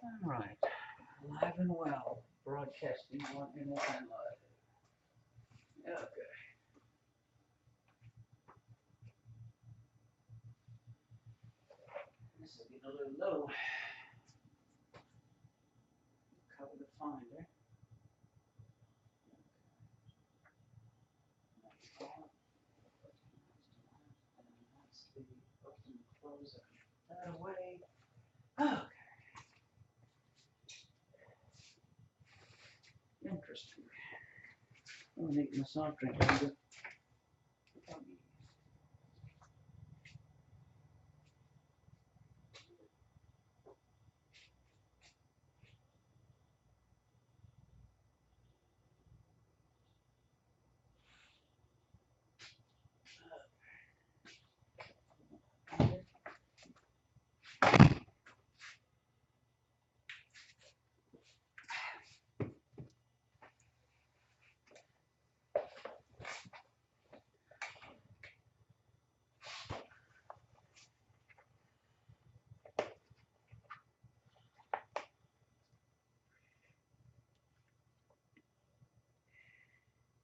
All right, live and well, broadcasting on Internet Live. Okay. This is getting a little low. Cover the finder. That's the button closer. That away. Okay. Interesting. I'm gonna make my soft drink later.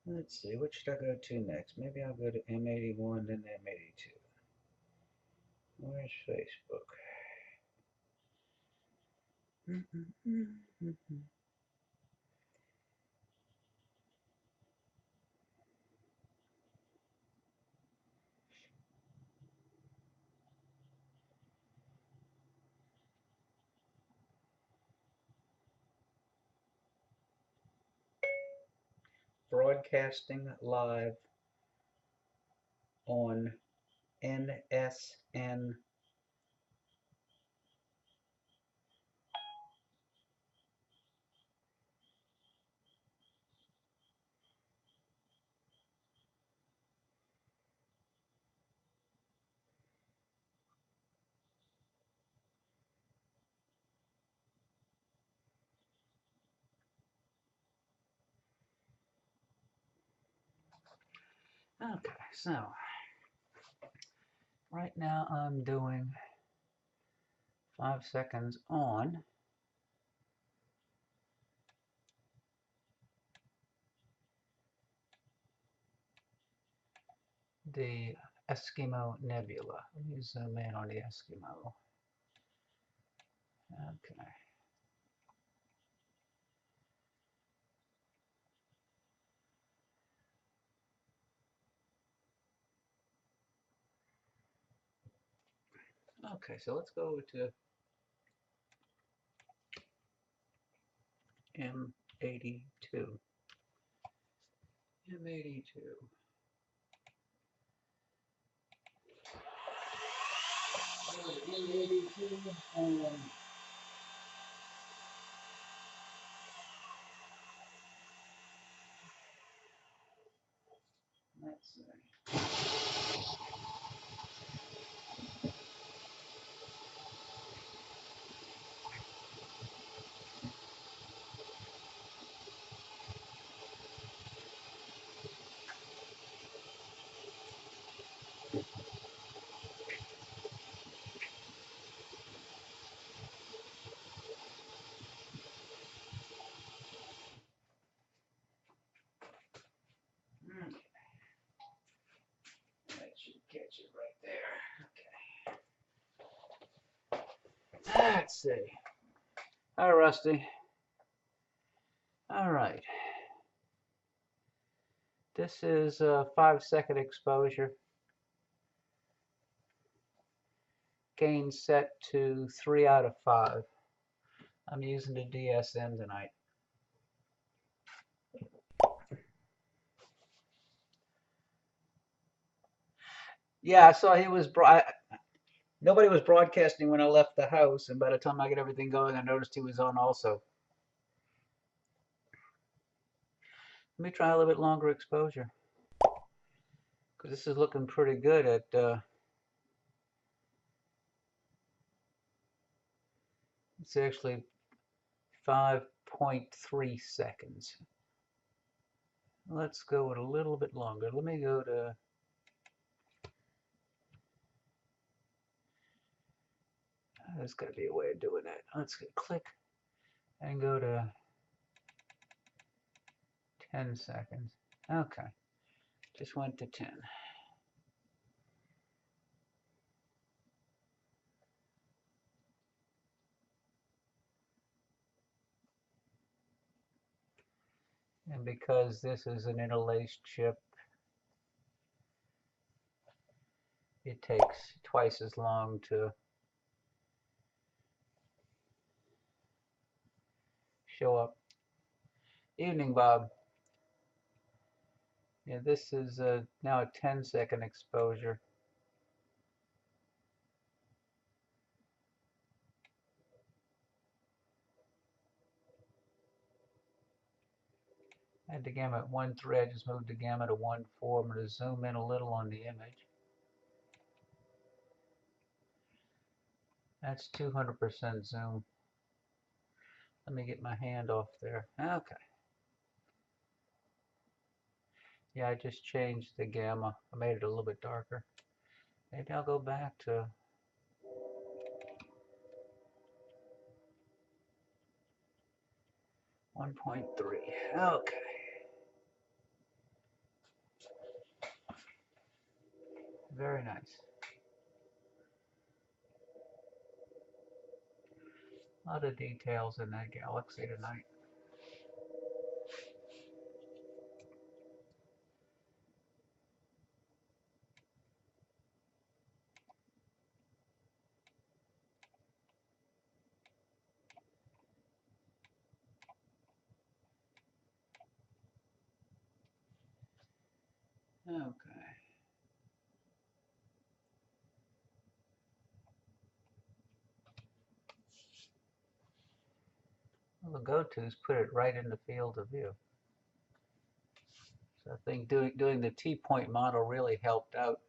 Let's see, what should I go to next? Maybe I'll go to M81, then M82. Where's Facebook? Broadcasting live on NSN. Okay, so right now I'm doing 5 seconds on the Eskimo Nebula. Let me zoom in on the Eskimo. Okay. Okay, so let's go to M82. M82. M82 and let's see. That should catch it right there. Okay. Let's see. Hi, Rusty. All right. This is a 5-second exposure. Gain set to 3 out of 5. I'm using the DSm tonight. Yeah, I saw he was. Nobody was broadcasting when I left the house, and by the time I get everything going, I noticed he was on also. Let me try a little bit longer exposure, because this is looking pretty good at it's actually 5.3 seconds. Let's go with a little bit longer. Let me go to there's got to be a way of doing that. Let's click and go to 10 seconds. Okay, just went to 10. And because this is an interlaced chip, it takes twice as long to show up. Evening, Bob. Yeah, this is now a 10-second exposure. I had the gamma at 1.3. I just moved the gamma to 1.4. I'm going to zoom in a little on the image. That's 200% zoom. Let me get my hand off there. Okay. Yeah, I just changed the gamma. I made it a little bit darker. Maybe I'll go back to 1.3. Okay. Very nice. A lot of details in that galaxy tonight. Okay. Well, the go-to is put it right in the field of view. So I think doing the T-point model really helped out.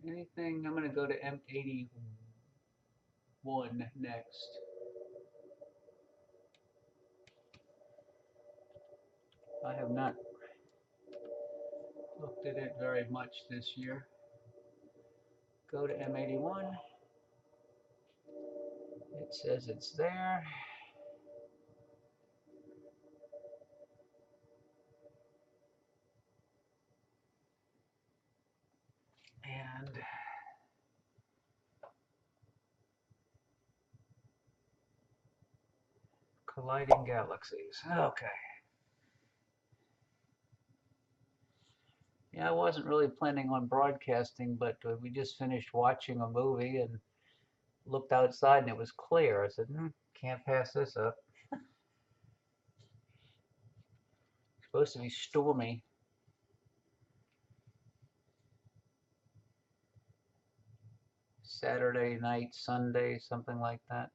Anything? I'm going to go to M81 next. I have not looked at it very much this year. Go to M81. It says it's there. And colliding galaxies. Okay. Yeah, I wasn't really planning on broadcasting, but we just finished watching a movie and looked outside and it was clear. I said, can't pass this up. It's supposed to be stormy. Saturday night, Sunday, something like that.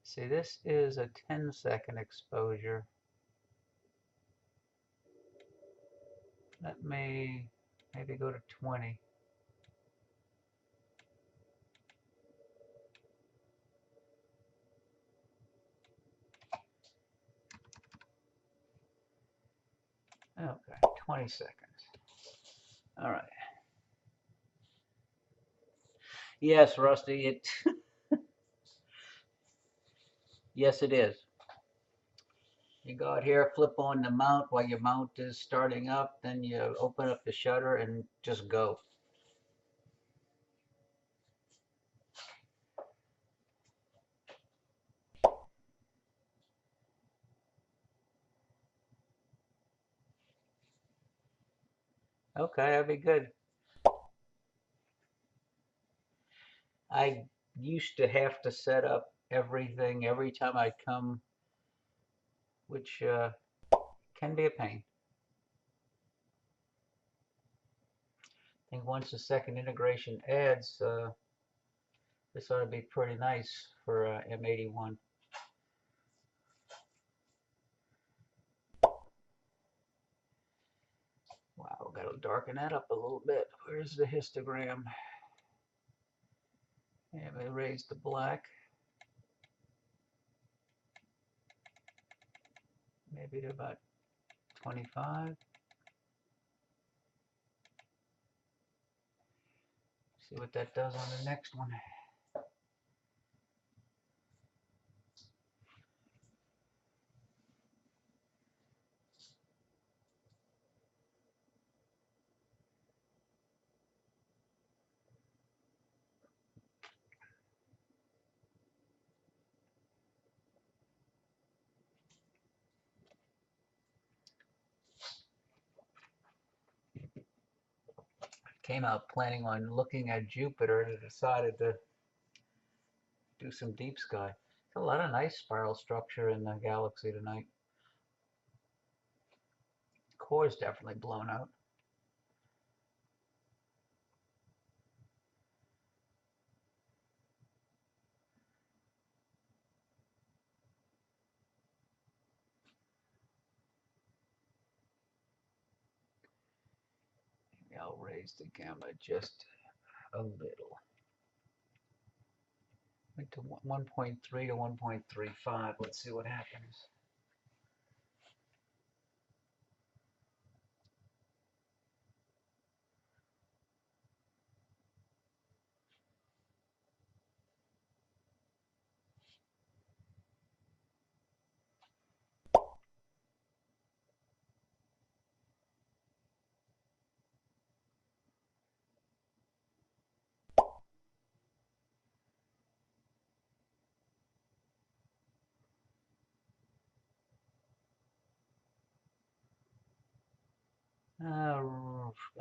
See, this is a 10-second exposure. Let me maybe go to 20. Okay, 20 seconds. All right. Yes, Rusty, it yes it is. You go out here, flip on the mount while your mount is starting up, then you open up the shutter and just go. Okay, that'd be good. I used to have to set up everything every time I come, which can be a pain. I think once the second integration adds, this ought to be pretty nice for M81. Wow, got to darken that up a little bit. Where's the histogram? Yeah, we raise the black. Maybe to about 25. See what that does on the next one. Came out planning on looking at Jupiter and decided to do some deep sky. There's a lot of nice spiral structure in the galaxy tonight. Core is definitely blown out. Maybe I'll raise the gamma just a little. Went to 1.3 to 1.35. Let's see what happens.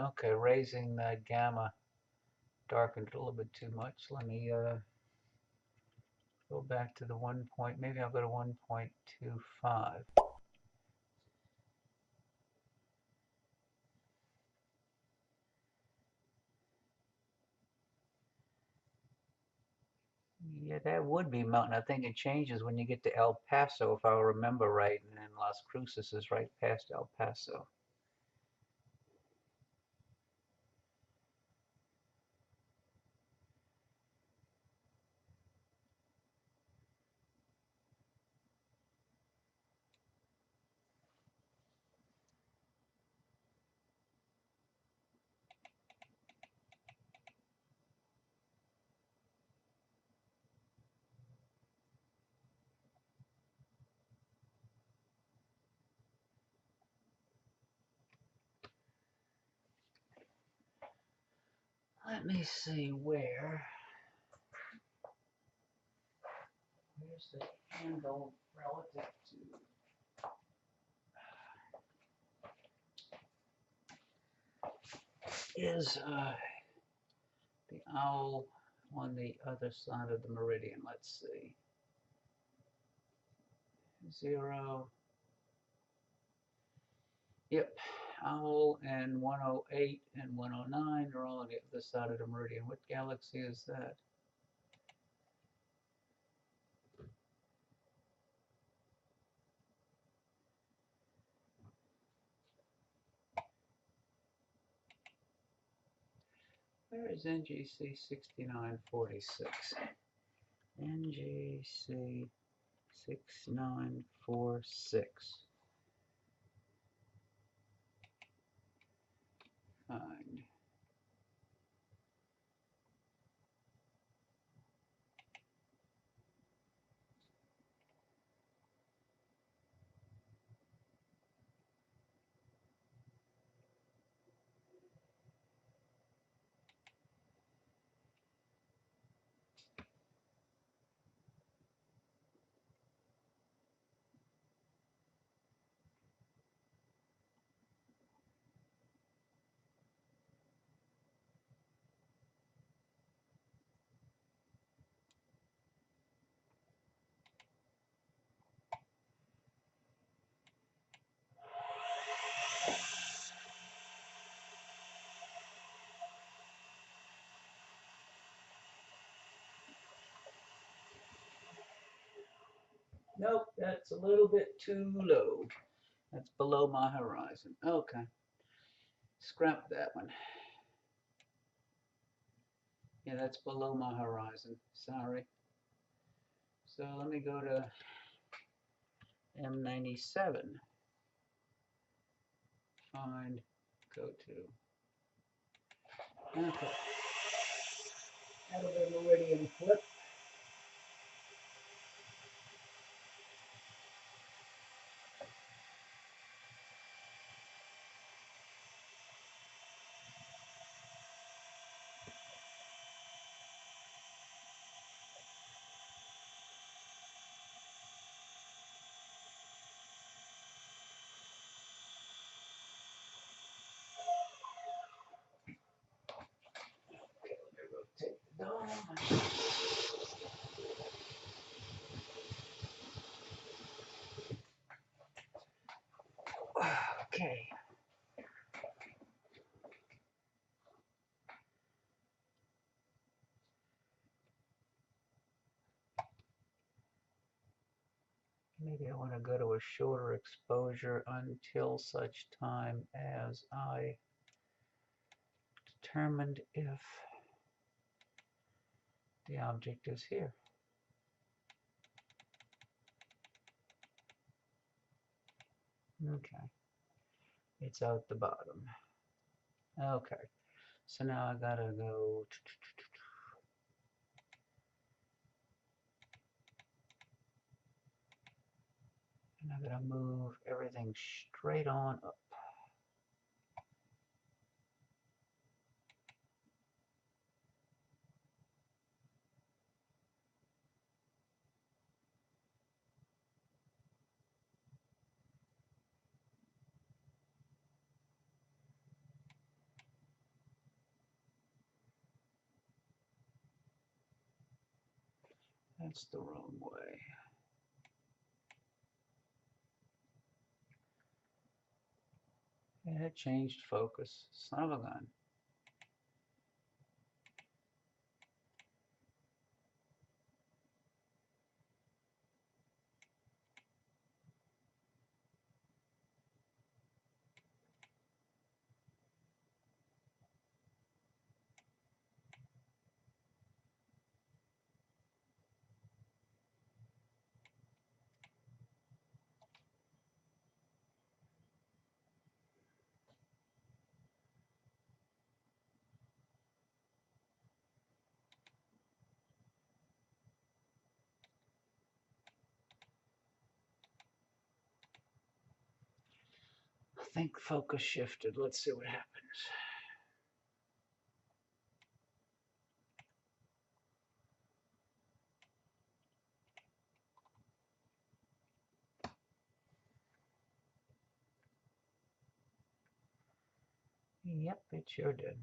Okay, raising the gamma darkened a little bit too much. Let me go back to the 1 point. Maybe I'll go to 1.25. Yeah, that would be mountain. I think it changes when you get to El Paso, if I remember right, and then Las Cruces is right past El Paso. Let me see where's the handle relative to is the owl on the other side of the meridian. Let's see. 0. Yep. Owl and 108 and 109 are all on the other side of the meridian. What galaxy is that? Where is NGC 6946? NGC 6946. Find. Nope, that's a little bit too low. That's below my horizon. Okay. Scrap that one. Yeah, that's below my horizon. Sorry. So let me go to M97. Find, go to. Okay. out of the meridian flip. Okay, let me rotate the dome. Okay. Maybe I want to go to a shorter exposure until such time as I determined if the object is here. Okay. It's out the bottom. Okay. So now I gotta go. And I gotta move everything straight on up. That's the wrong way. And it changed focus. Son of a gun. I think focus shifted. Let's see what happens. Yep, it sure did.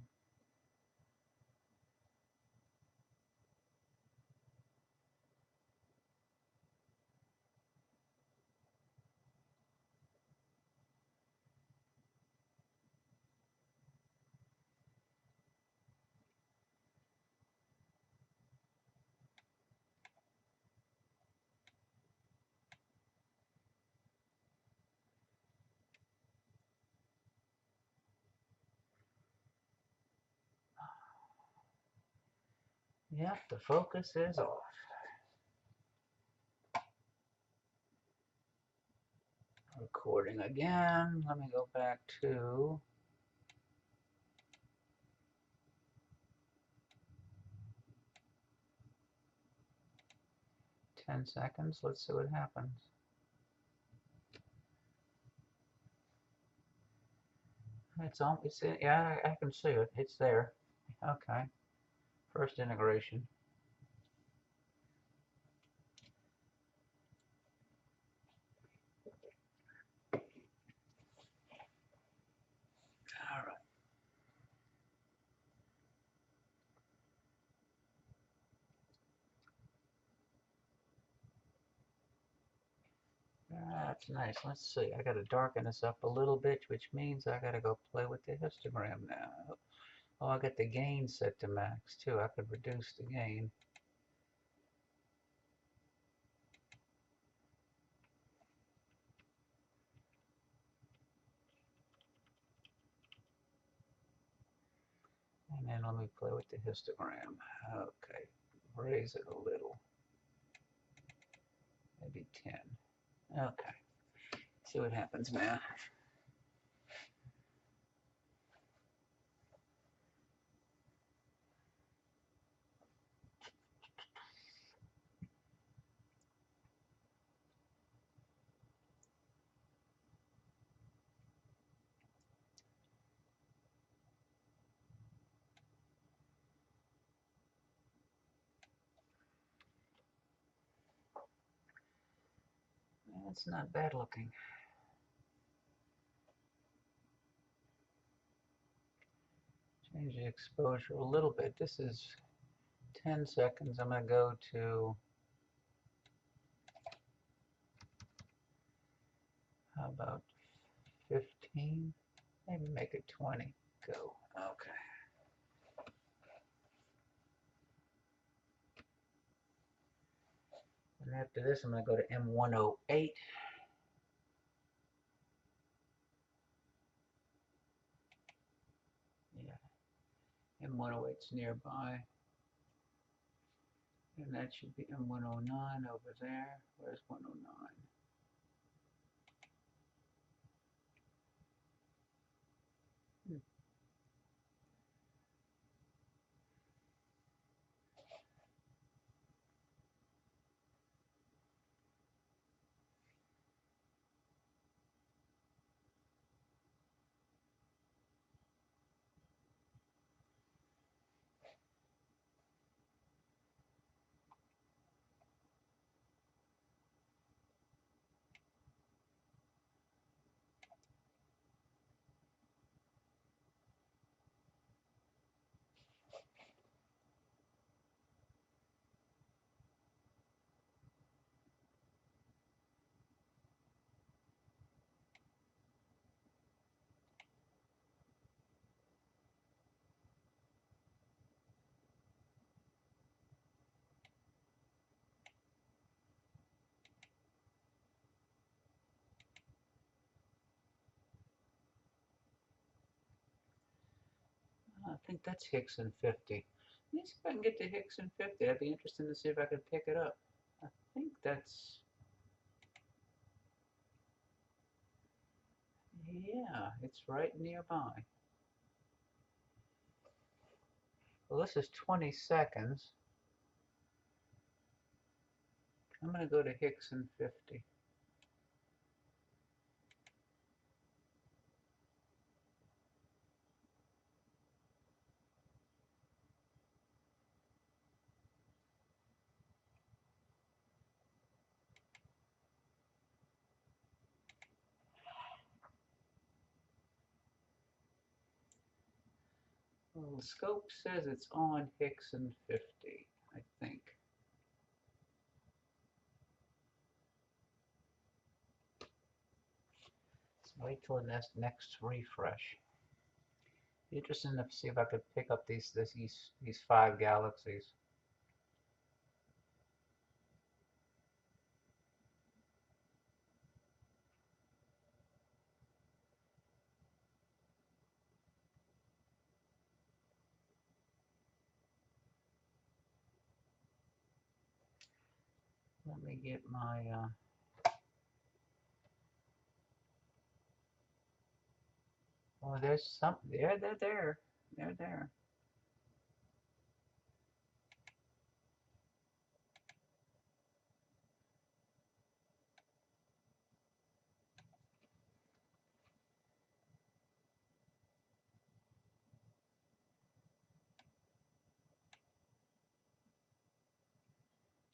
Yep, the focus is off. Recording again. Let me go back to 10 seconds. Let's see what happens. It's on. It's in, yeah, I can see it. It's there. Okay. First integration. All right. That's nice. Let's see. I got to darken this up a little bit, which means I got to go play with the histogram now. Oh, I got the gain set to max too. I could reduce the gain. And then let me play with the histogram. Okay. Raise it a little. Maybe 10. Okay. See what happens now. That's not bad looking. Change the exposure a little bit. This is 10 seconds. I'm going to go to, how about 15? Maybe make it 20. Go. Okay. And after this, I'm going to go to M108. Yeah, M108's nearby. And that should be M109 over there. Where's 109? I think that's Hickson 50. Let me see if I can get to Hickson 50. That'd be interesting to see if I could pick it up. I think that's, yeah, it's right nearby. Well, this is 20 seconds. I'm going to go to Hickson 50. Well, the scope says it's on Hickson 50, I think. Let's wait till the next refresh. Be interesting to see if I could pick up these 5 galaxies. Let me get my oh, there's some there. They're there. They're there.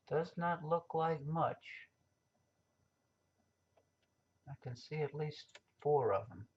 Does not look like much. I can see at least 4 of them.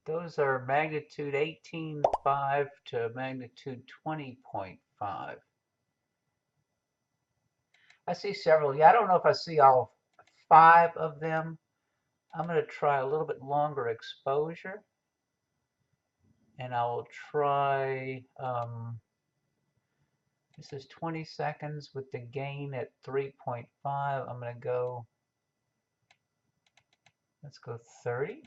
Those are magnitude 18.5 to magnitude 20.5. I see several. Yeah, I don't know if I see all 5 of them. I'm going to try a little bit longer exposure. And I'll try, this is 20 seconds with the gain at 3.5. I'm going to go Let's go 30.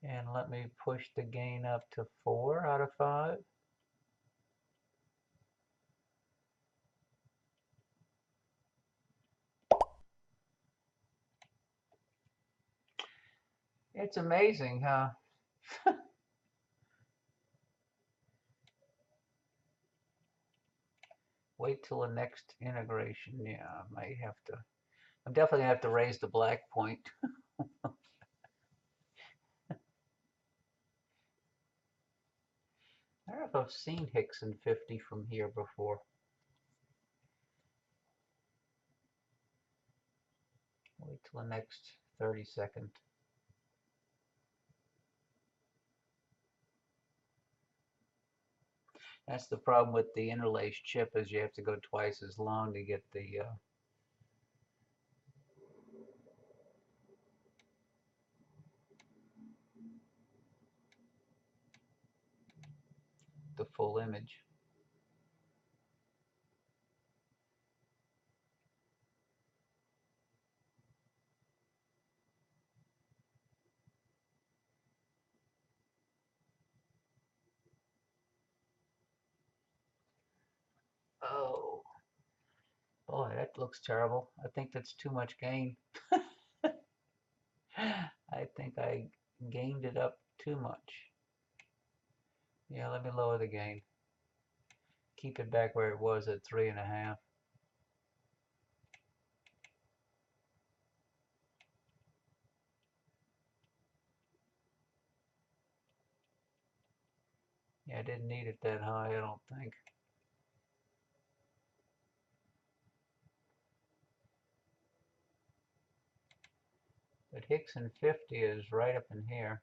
And let me push the gain up to 4 out of 5. It's amazing, huh? Wait till the next integration. Yeah, I might have to. I'm definitely going to have to raise the black point. I don't know if I've seen Hickson 50 from here before. Wait till the next 30 seconds. That's the problem with the interlaced chip, is you have to go twice as long to get the full image. Oh, boy, that looks terrible. I think that's too much gain. I think I gained it up too much. Yeah, let me lower the gain. Keep it back where it was at 3.5. Yeah, I didn't need it that high, I don't think. But Hickson 50 is right up in here.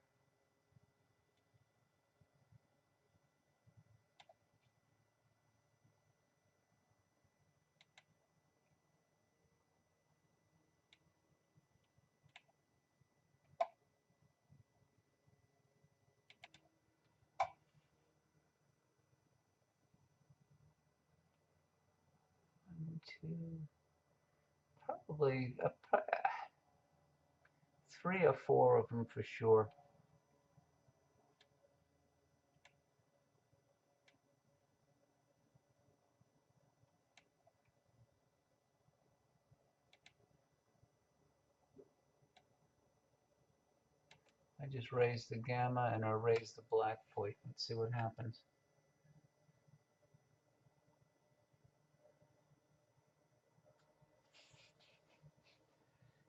One, two, probably 3 or 4 of them for sure. I just raised the gamma and I raised the black point. Let's see what happens.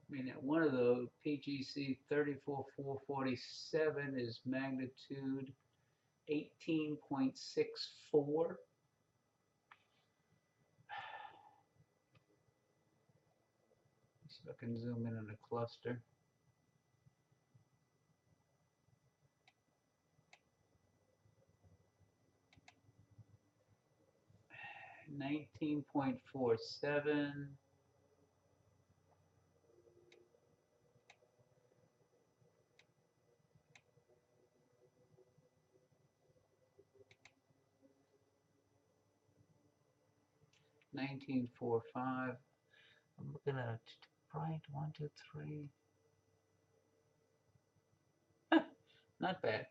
I mean, one of the PGC 34447 is magnitude 18.64. See if I can zoom in on a cluster. $19.47. $19.45. I'm looking at bright 1, 2, 3. Not bad.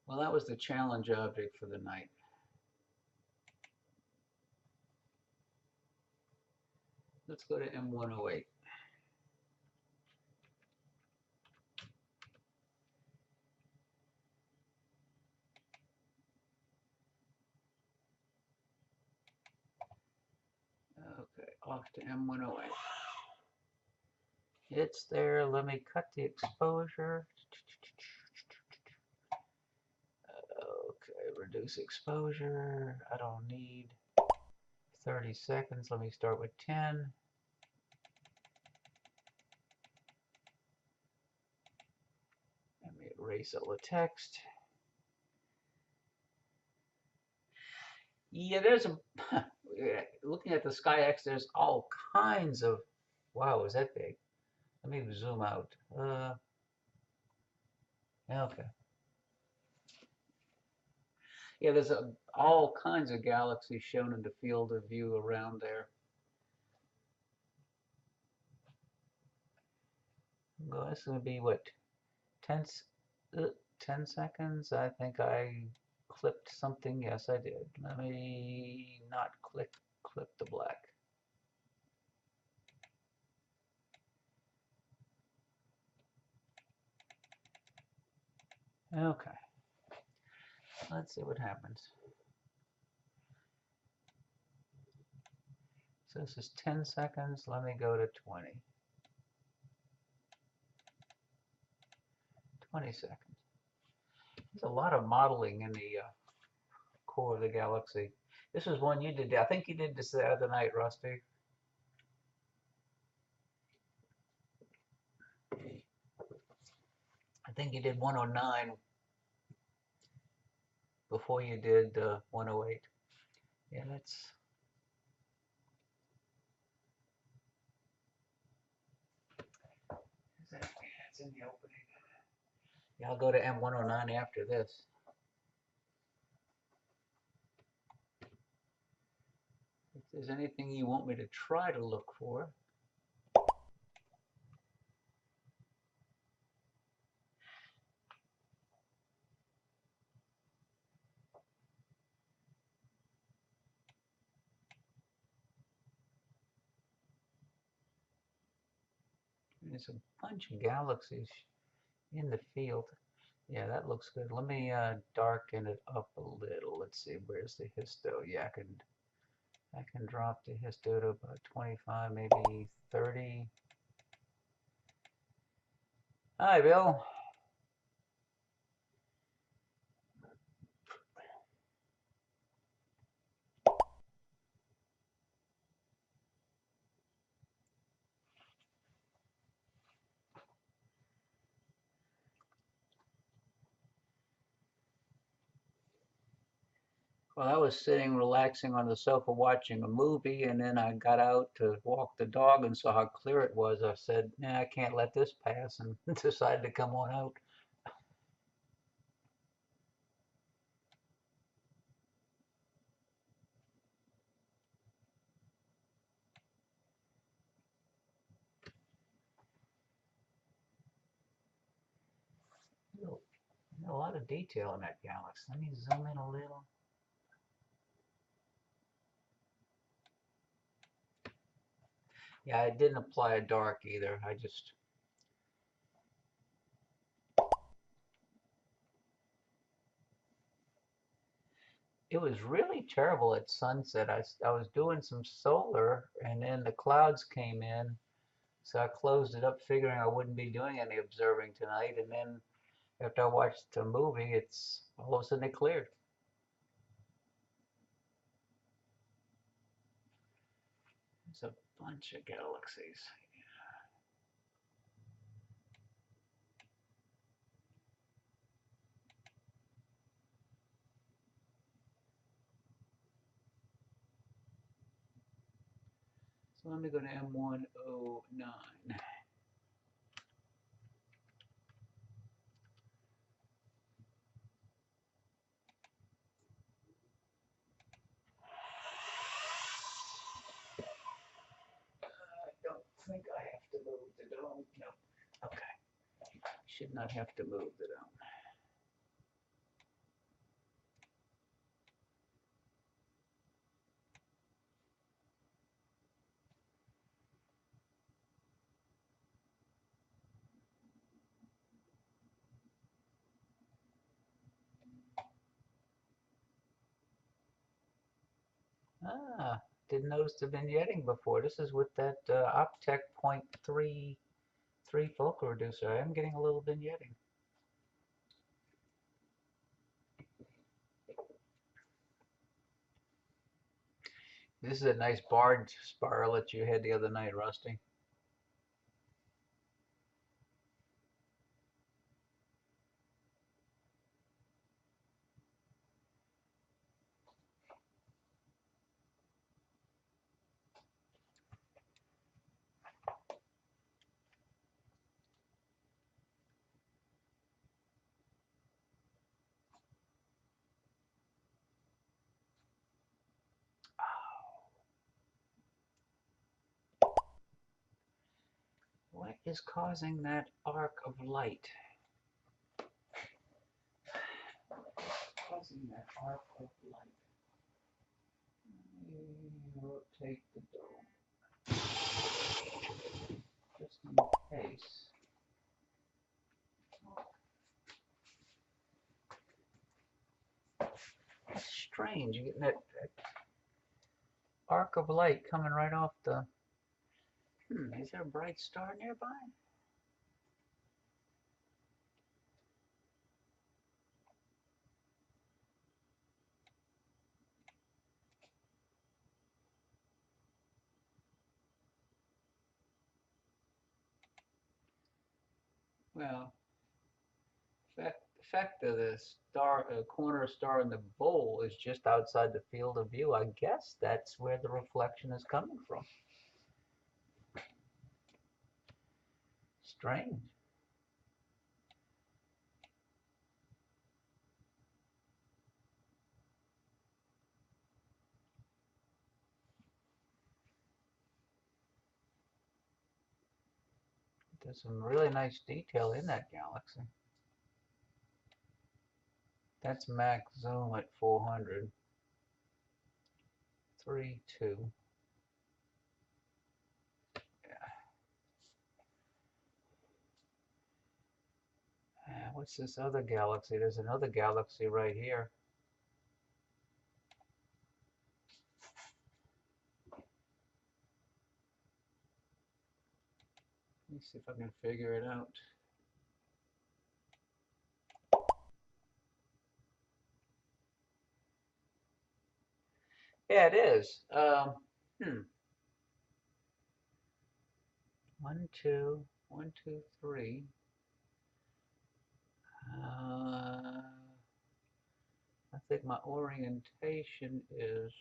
Well, that was the challenge object for the night. Let's go to M108. Okay, off to M108. It's there. Let me cut the exposure. Okay, reduce exposure. I don't need 30 seconds. Let me start with 10. Let me erase all the text. Yeah, there's a looking at the SkyX, there's all kinds of, wow, is that big? Let me zoom out. Okay. Yeah, there's all kinds of galaxies shown in the field of view around there. Well, this is going to be what, 10, 10 seconds? I think I clipped something. Yes, I did. Let me not clip the black. Okay. Let's see what happens. So this is 10 seconds. Let me go to 20. 20 seconds. There's a lot of modeling in the core of the galaxy. This is one you did. I think you did this the other night, Rusty. I think you did 109 before you did 108. Yeah, that's in the opening. Yeah, I'll go to M109 after this. If there's anything you want me to try to look for. There's a bunch of galaxies in the field. Yeah, that looks good. Let me darken it up a little. Let's see, where's the histo? Yeah, I can drop the histo to about 25, maybe 30. Hi, Bill. Well, I was sitting relaxing on the sofa watching a movie, and then I got out to walk the dog and saw how clear it was. I said, nah, I can't let this pass, and decided to come on out. A lot of detail in that galaxy. Let me zoom in a little. Yeah, I didn't apply a dark either. I just... It was really terrible at sunset. I was doing some solar, and then the clouds came in, so I closed it up figuring I wouldn't be doing any observing tonight, and then after I watched the movie, it's all of a sudden it cleared. There's a bunch of galaxies. So let me go to M109. I don't think I have to move the dome. No. Okay. Should not have to move the dome. Ah, didn't notice the vignetting before. This is with that OPTEC 0.33 focal reducer. I am getting a little vignetting. This is a nice barred spiral that you had the other night, Rusty. What is causing that arc of light? Causing that arc of light. Let me rotate the dome. Just in case. That's strange. You're getting that arc of light coming right off the... is there a bright star nearby? Well, effect of the star, corner star in the bowl is just outside the field of view. I guess that's where the reflection is coming from. Strange. There's some really nice detail in that galaxy. That's max zoom at 400. 3, 2. What's this other galaxy? There's another galaxy right here. Let me see if I can figure it out. Yeah, it is. 1, 2, 1, 2, 3. I think my orientation is...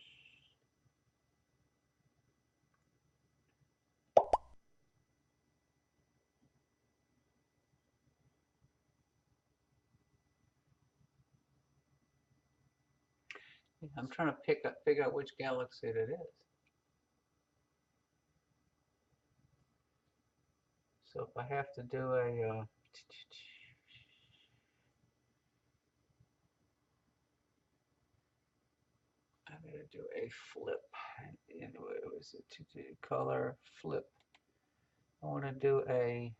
I'm trying to figure out which galaxy it is. So if I have to do a... I'm going to do a flip. And what was it? To do color flip. I want to do a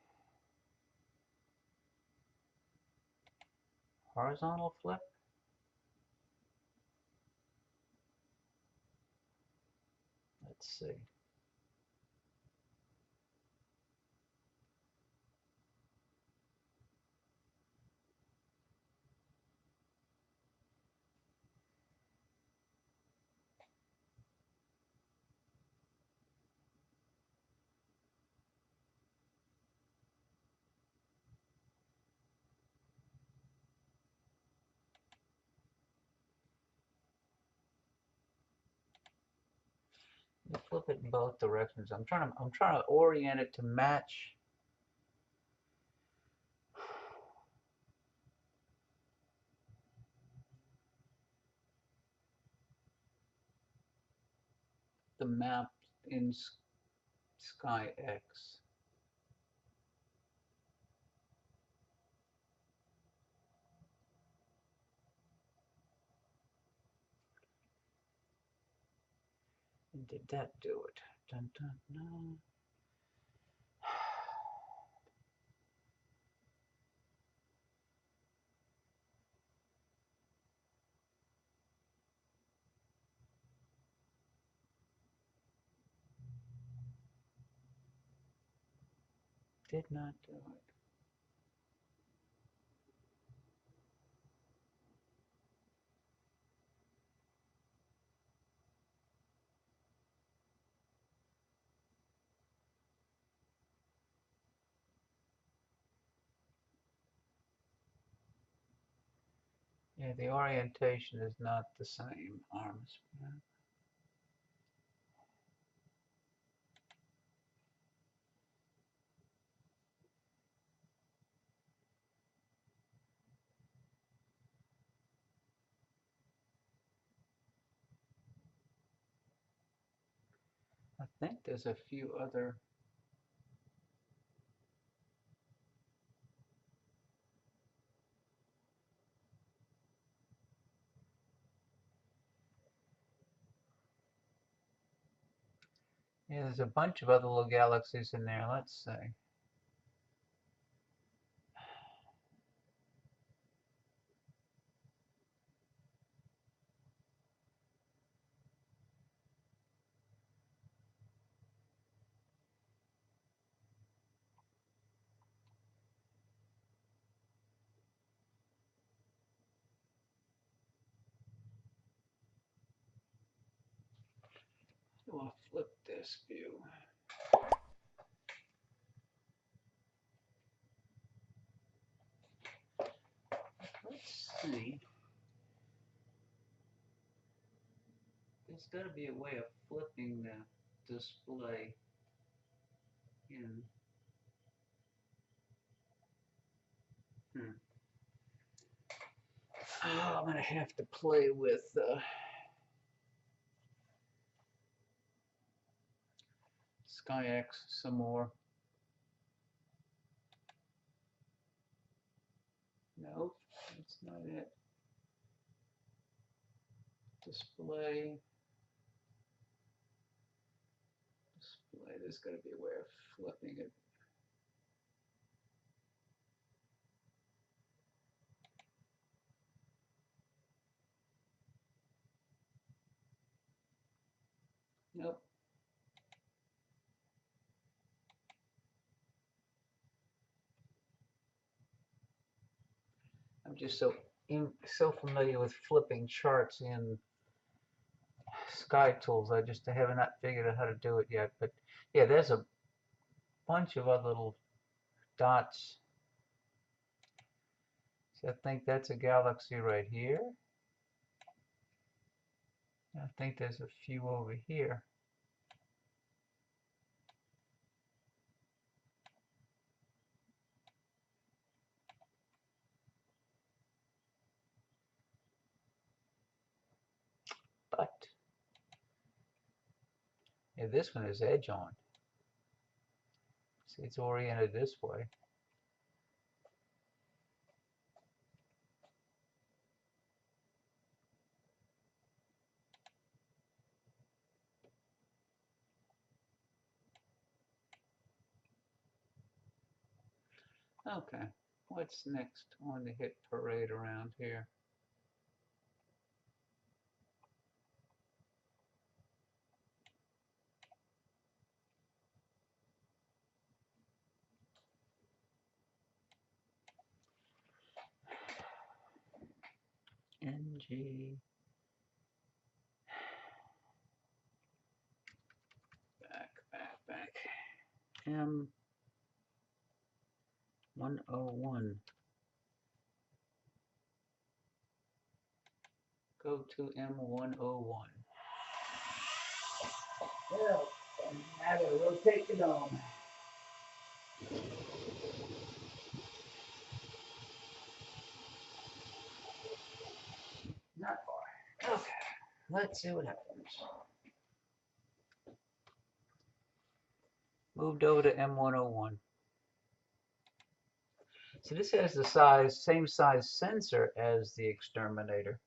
horizontal flip. Let's see. You flip it in both directions. I'm trying to orient it to match the map in Sky X. And did that do it? Dun, dun, no. Did not do it. Yeah, the orientation is not the same, arms. I think there's a few other Yeah, there's a bunch of other little galaxies in there. Let's see. I want to flip this view. Let's see. There's got to be a way of flipping the display in. Oh, I'm going to have to play with SkyX some more. Nope, that's not it. Display. There's got to be a way of flipping it. Nope. I'm just so familiar with flipping charts in Sky Tools. I have not figured out how to do it yet. But yeah, there's a bunch of other little dots. So I think that's a galaxy right here. I think there's a few over here. But yeah, this one is edge on. See, it's oriented this way. Okay, what's next on the hit parade around here? NG. Back. M101. Go to M101. Well, now to rotate the dome. Not far. Okay, let's see what happens. Moved over to M101. So this has the same size sensor as the exterminator.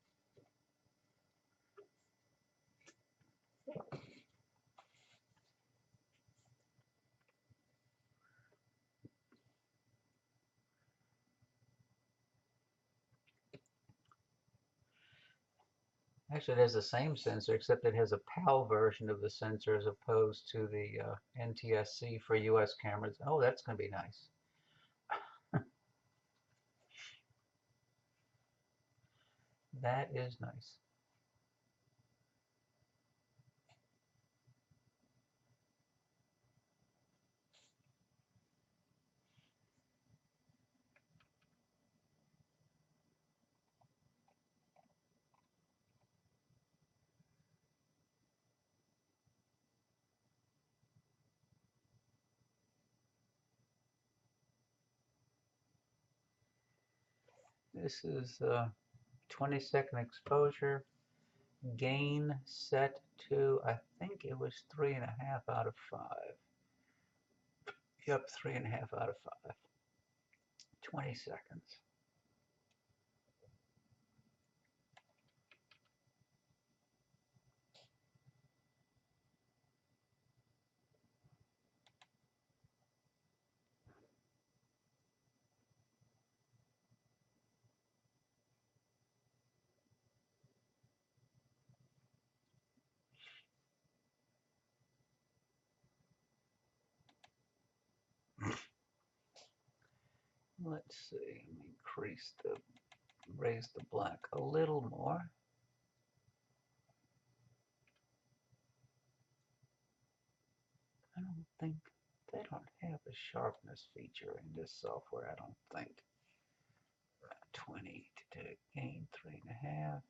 Actually, it has the same sensor, except it has a PAL version of the sensor as opposed to the NTSC for US cameras. Oh, that's going to be nice. That is nice. This is 20-second exposure. Gain set to, I think it was 3.5 out of 5. Yep, 3.5 out of 5. 20 seconds. Let's see, raise the black a little more. I don't think, they don't have a sharpness feature in this software, I don't think. 20 to gain 3.5.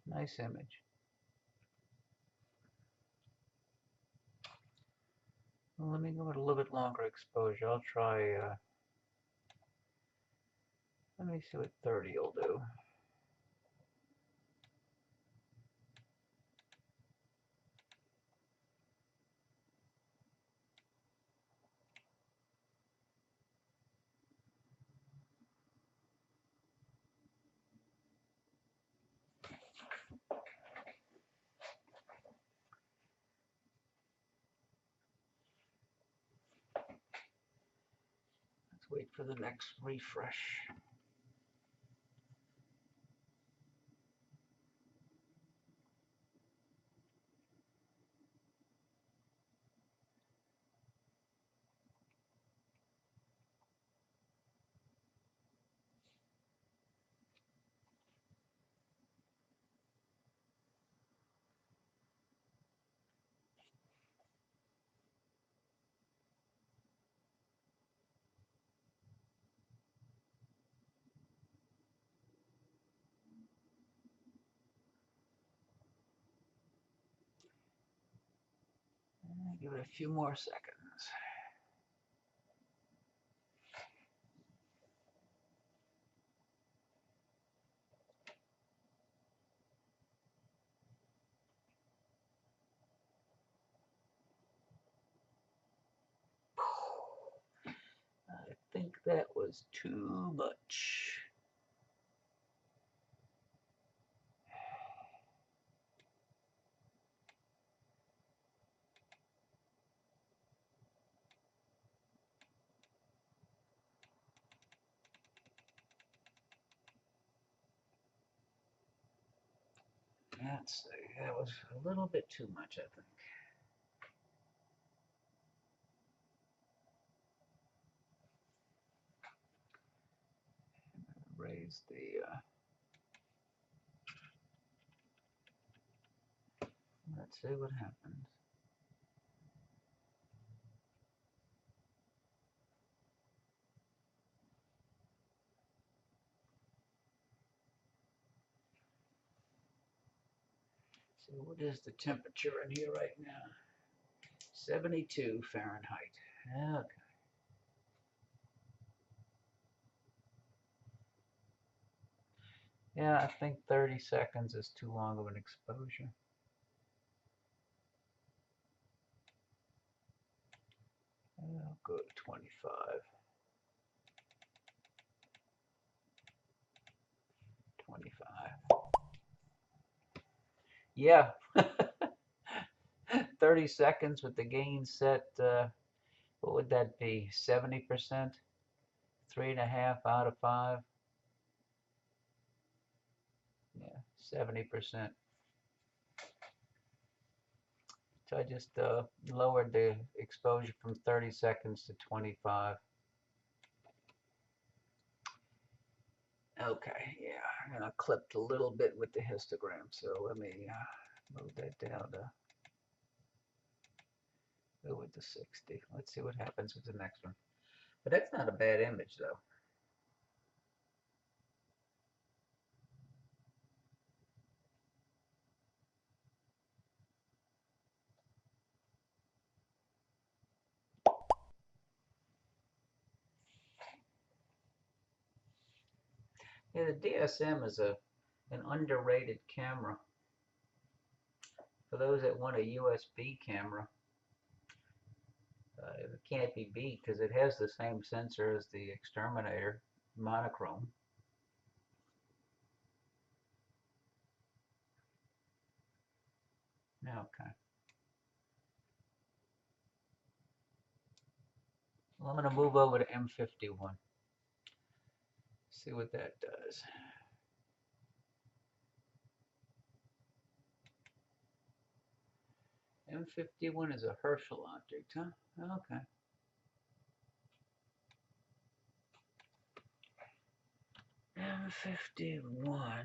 Nice image. Well, let me go with a little bit longer exposure. I'll try, let me see what 30 will do. Let's wait for the next refresh. Give it a few more seconds. I think that was too much. Let's see, that was a little bit too much, I think. Raise the, let's see what happens. So what is the temperature in here right now? 72 Fahrenheit. Okay. Yeah, I think 30 seconds is too long of an exposure. I'll go to 25. 25. Yeah. 30 seconds with the gain set, what would that be? 70%? 3.5 out of 5? Yeah, 70%. So I just lowered the exposure from 30 seconds to 25. Okay, yeah, and I clipped a little bit with the histogram, so let me move that down to go with the 60. Let's see what happens with the next one. But that's not a bad image, though. Yeah, the DSM is an underrated camera. For those that want a USB camera, it can't be beat because it has the same sensor as the Exterminator monochrome. Okay. Well, I'm going to move over to M51. See what that does. M51 is a Herschel object, huh? Okay. M51.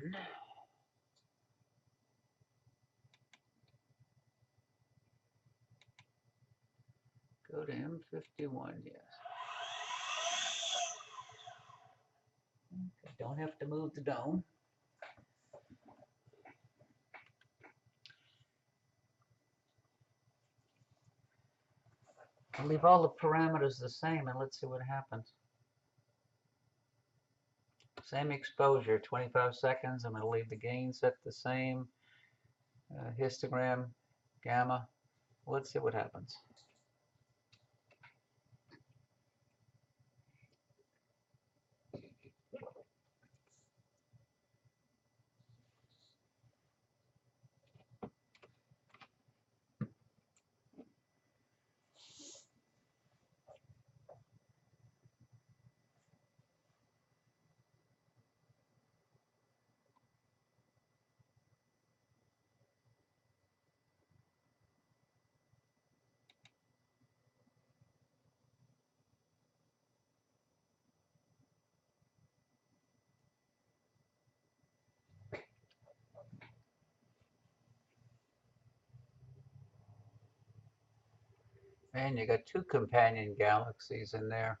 Go to M51, yes. Okay, don't have to move the dome. I'll leave all the parameters the same and let's see what happens. Same exposure, 25 seconds. I'm going to leave the gain set the same. Histogram, gamma. Let's see what happens. And you got two companion galaxies in there.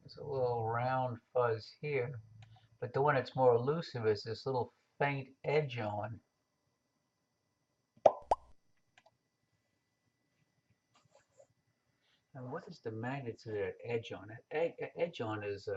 There's a little round fuzz here, but the one that's more elusive is this little faint edge on. And what is the magnitude of that edge on? That edge on is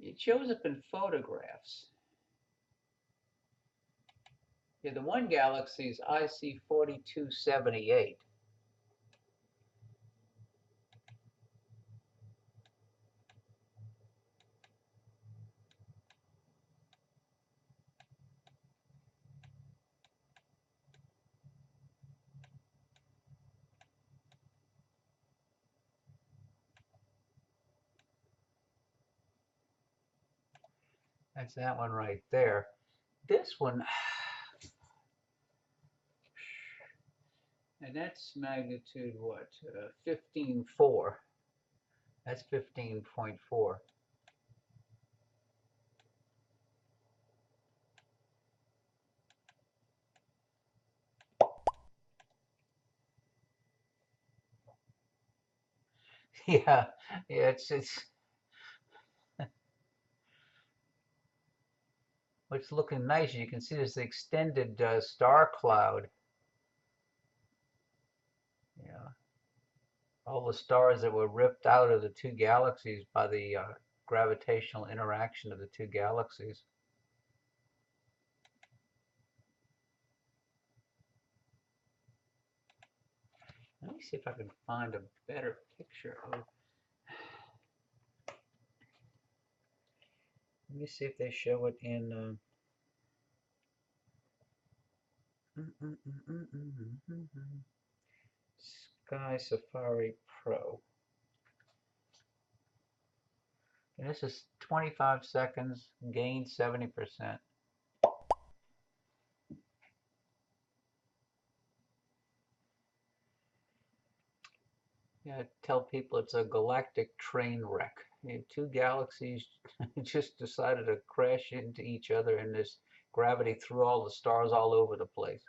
it shows up in photographs. Yeah, the one galaxy is IC 4278. That's that one right there. This one, and that's magnitude what? 15.4. That's 15.4. Yeah, it's what's looking nice. You can see this extended star cloud. Yeah, all the stars that were ripped out of the two galaxies by the gravitational interaction of the two galaxies. Let me see if I can find a better picture of. Let me see if they show it in. Sky Safari Pro. And this is 25 seconds, gain 70%. Yeah, tell people it's a galactic train wreck. Two galaxies just decided to crash into each other, and this gravity threw all the stars all over the place.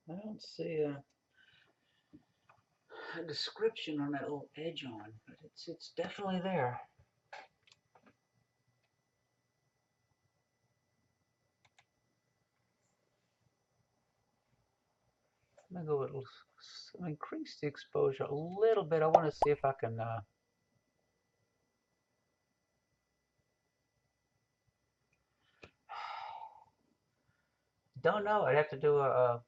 I don't see a description on that little edge on, but it's definitely there. I'm gonna go with increase the exposure a little bit. I want to see if I can. Don't know. I'd have to do a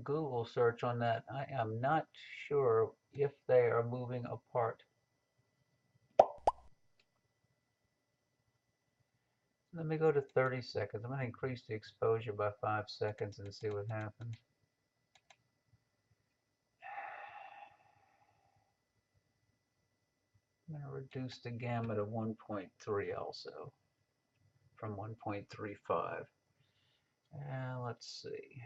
Google search on that. I am not sure if they are moving apart. Let me go to 30 seconds. I'm going to increase the exposure by 5 seconds and see what happens. I'm going to reduce the gamma to 1.3 also from 1.35. And let's see.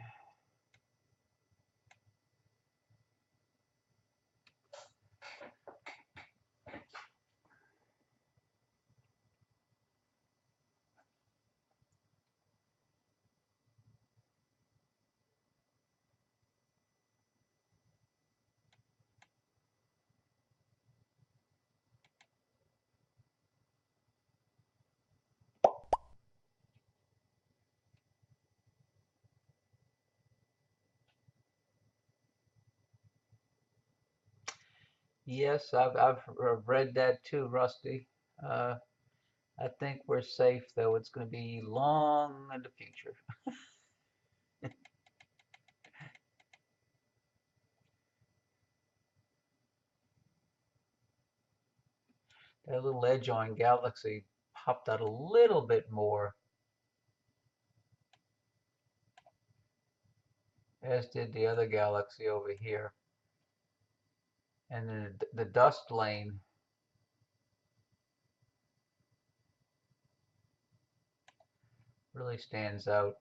Yes, I've read that too, Rusty. Uh, I think we're safe, though. It's going to be long in the future. That little edge on Galaxy popped out a little bit more, as did the other Galaxy over here. And then the dust lane really stands out.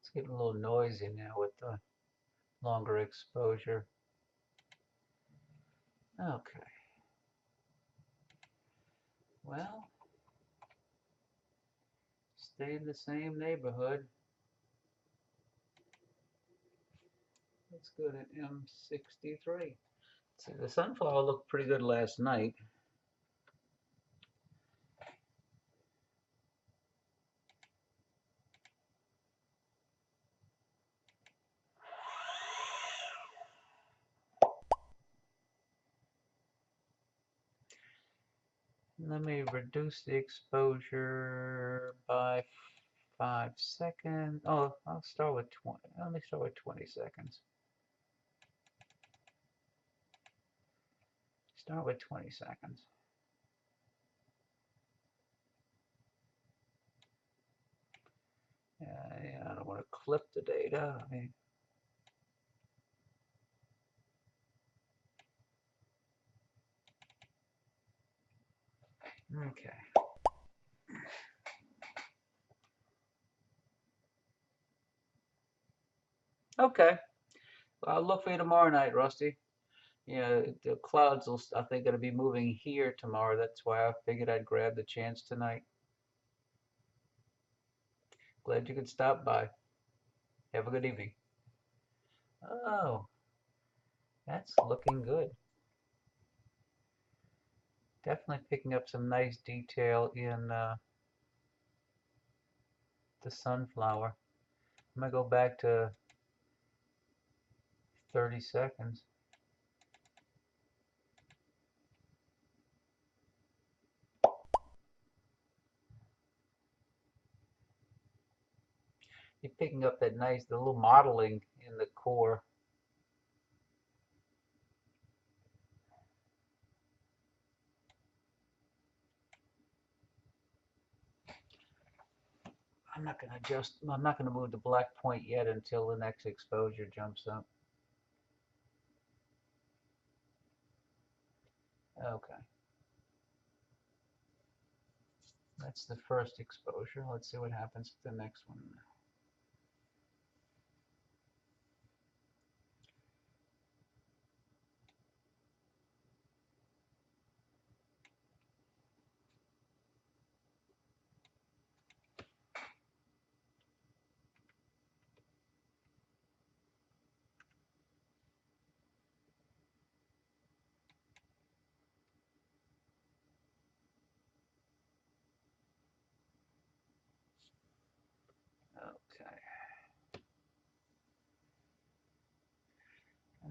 It's getting a little noisy now with the longer exposure. Okay. Well, stay in the same neighborhood. Let's go to M63. See, the sunflower looked pretty good last night. Let me reduce the exposure by 5 seconds. Oh, I'll start with 20. Let me start with 20 seconds. Start with 20 seconds. Yeah, I don't want to clip the data. Okay. Okay. Well, I'll look for you tomorrow night, Rusty. Yeah, the clouds will, I think, going to be moving here tomorrow. That's why I figured I'd grab the chance tonight. Glad you could stop by. Have a good evening. Oh, that's looking good. Definitely picking up some nice detail in the sunflower. I'm going to go back to 30 seconds. You're picking up that nice, the little modeling in the core. I'm not going to adjust, I'm not going to move the black point yet until the next exposure jumps up. Okay. That's the first exposure. Let's see what happens with the next one.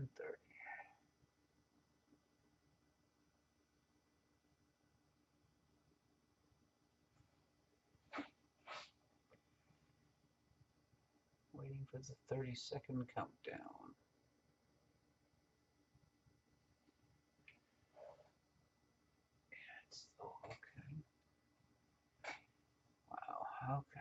1:30. Waiting for the 30-second countdown. Oh, okay. Wow, okay.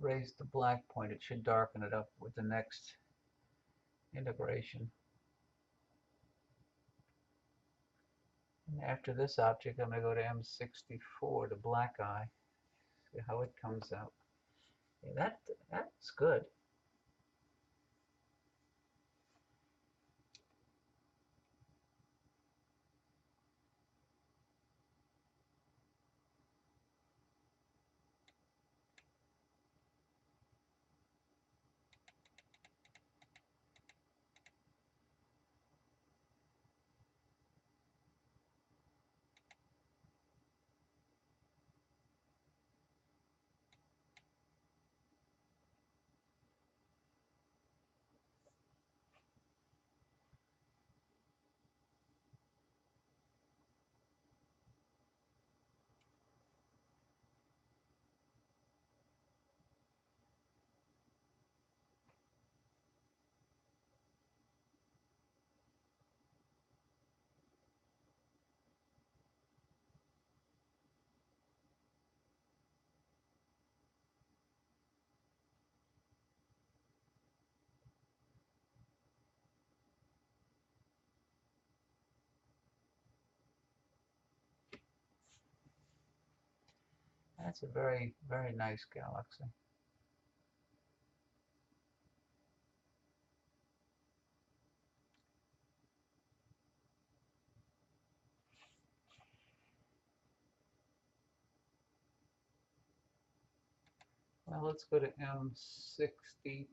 Raise the black point. It should darken it up with the next integration. And after this object, I'm going to go to M64, the black eye. See how it comes out. Yeah, that's good. That's a very, very nice galaxy. Well, let's go to M64.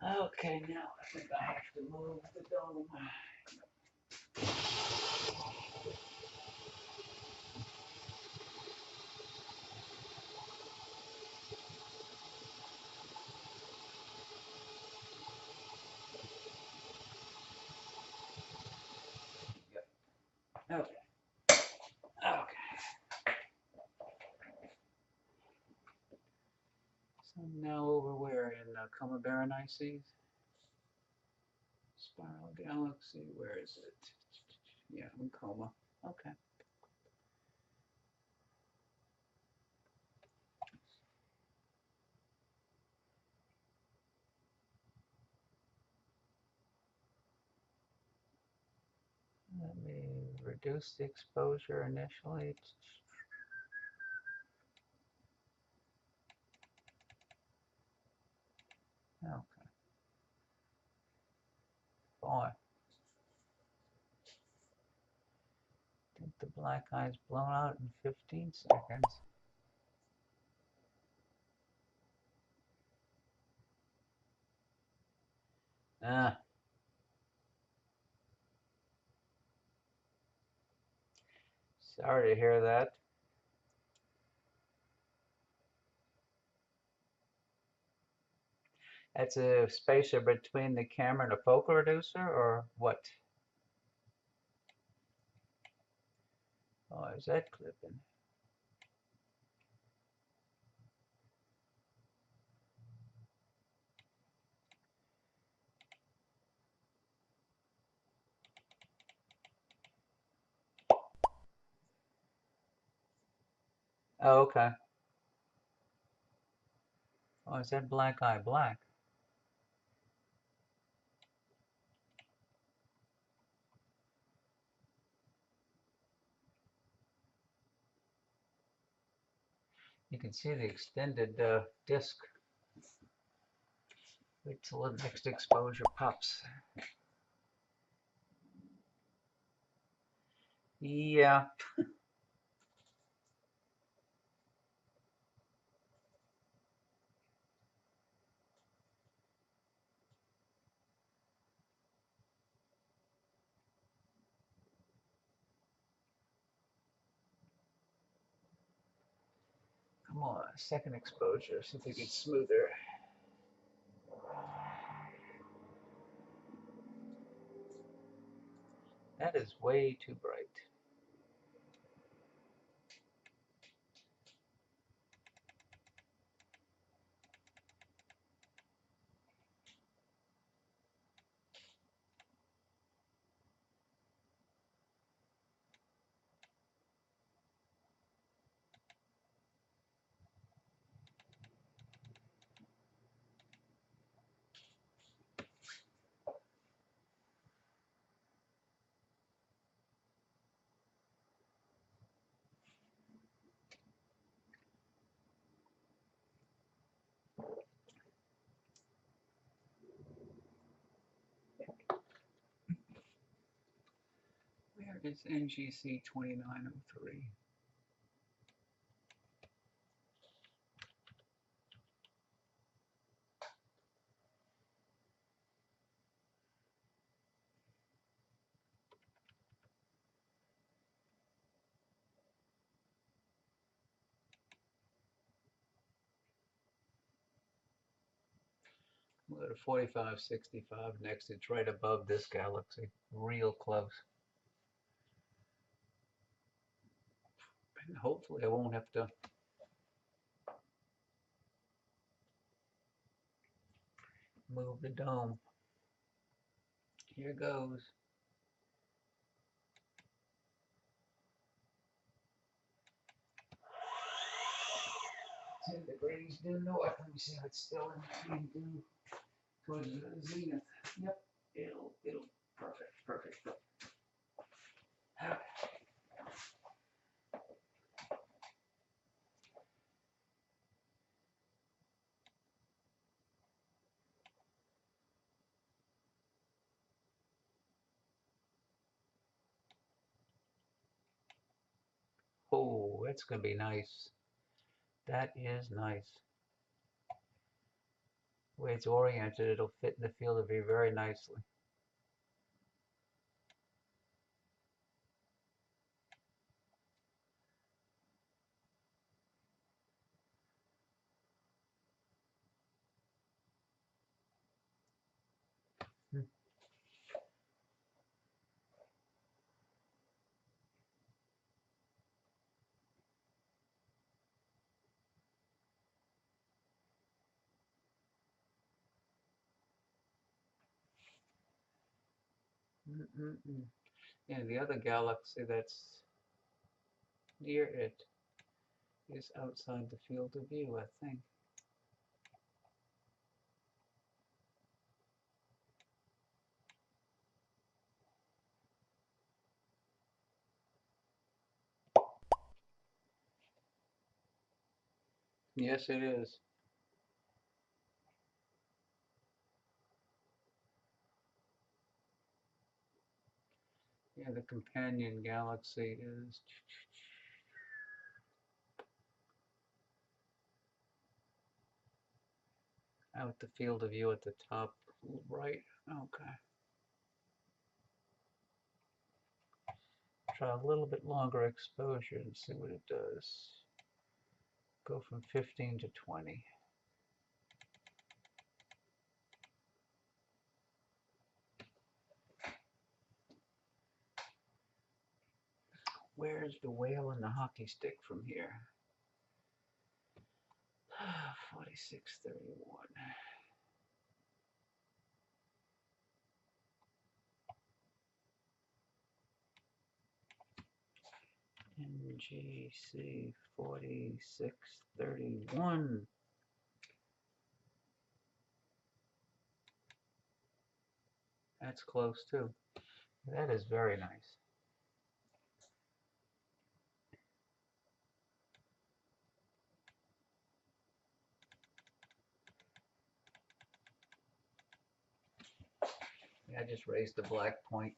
Okay, now I think I have to move the dome. Yep. Okay. Okay. So now over where in Coma Berenices? Spiral Galaxy, where is it? Yeah, in Coma. Okay. Let me reduce the exposure initially. Okay. Boy. I think the black eye's blown out in 15 seconds. Ah. Sorry to hear that. That's a spacer between the camera and a focal reducer, or what? Oh, is that clipping? Oh, okay. Oh, is that black eye black? You can see the extended disk. Wait till the next exposure pops. Yeah. Come on, second exposure, see if it gets smoother. That is way too bright. Where is NGC 2903? We'll go to 4565 next. It's right above this galaxy, real close. And hopefully I won't have to move the dome. Here goes. 10 degrees due north. Let me see if it's still in due towards the zenith. Yep, it'll perfect. Oh, that's gonna be nice. That is nice. The way it's oriented, it'll fit in the field of view very nicely. And the other galaxy that's near it is outside the field of view, I think. Yes, it is. Yeah, the companion galaxy is out the field of view at the top right. Okay. Try a little bit longer exposure and see what it does. Go from 15 to 20. Where's the whale and the hockey stick from here? 4631. NGC 4631. That's close too. That is very nice. Yeah, I just raised the black point.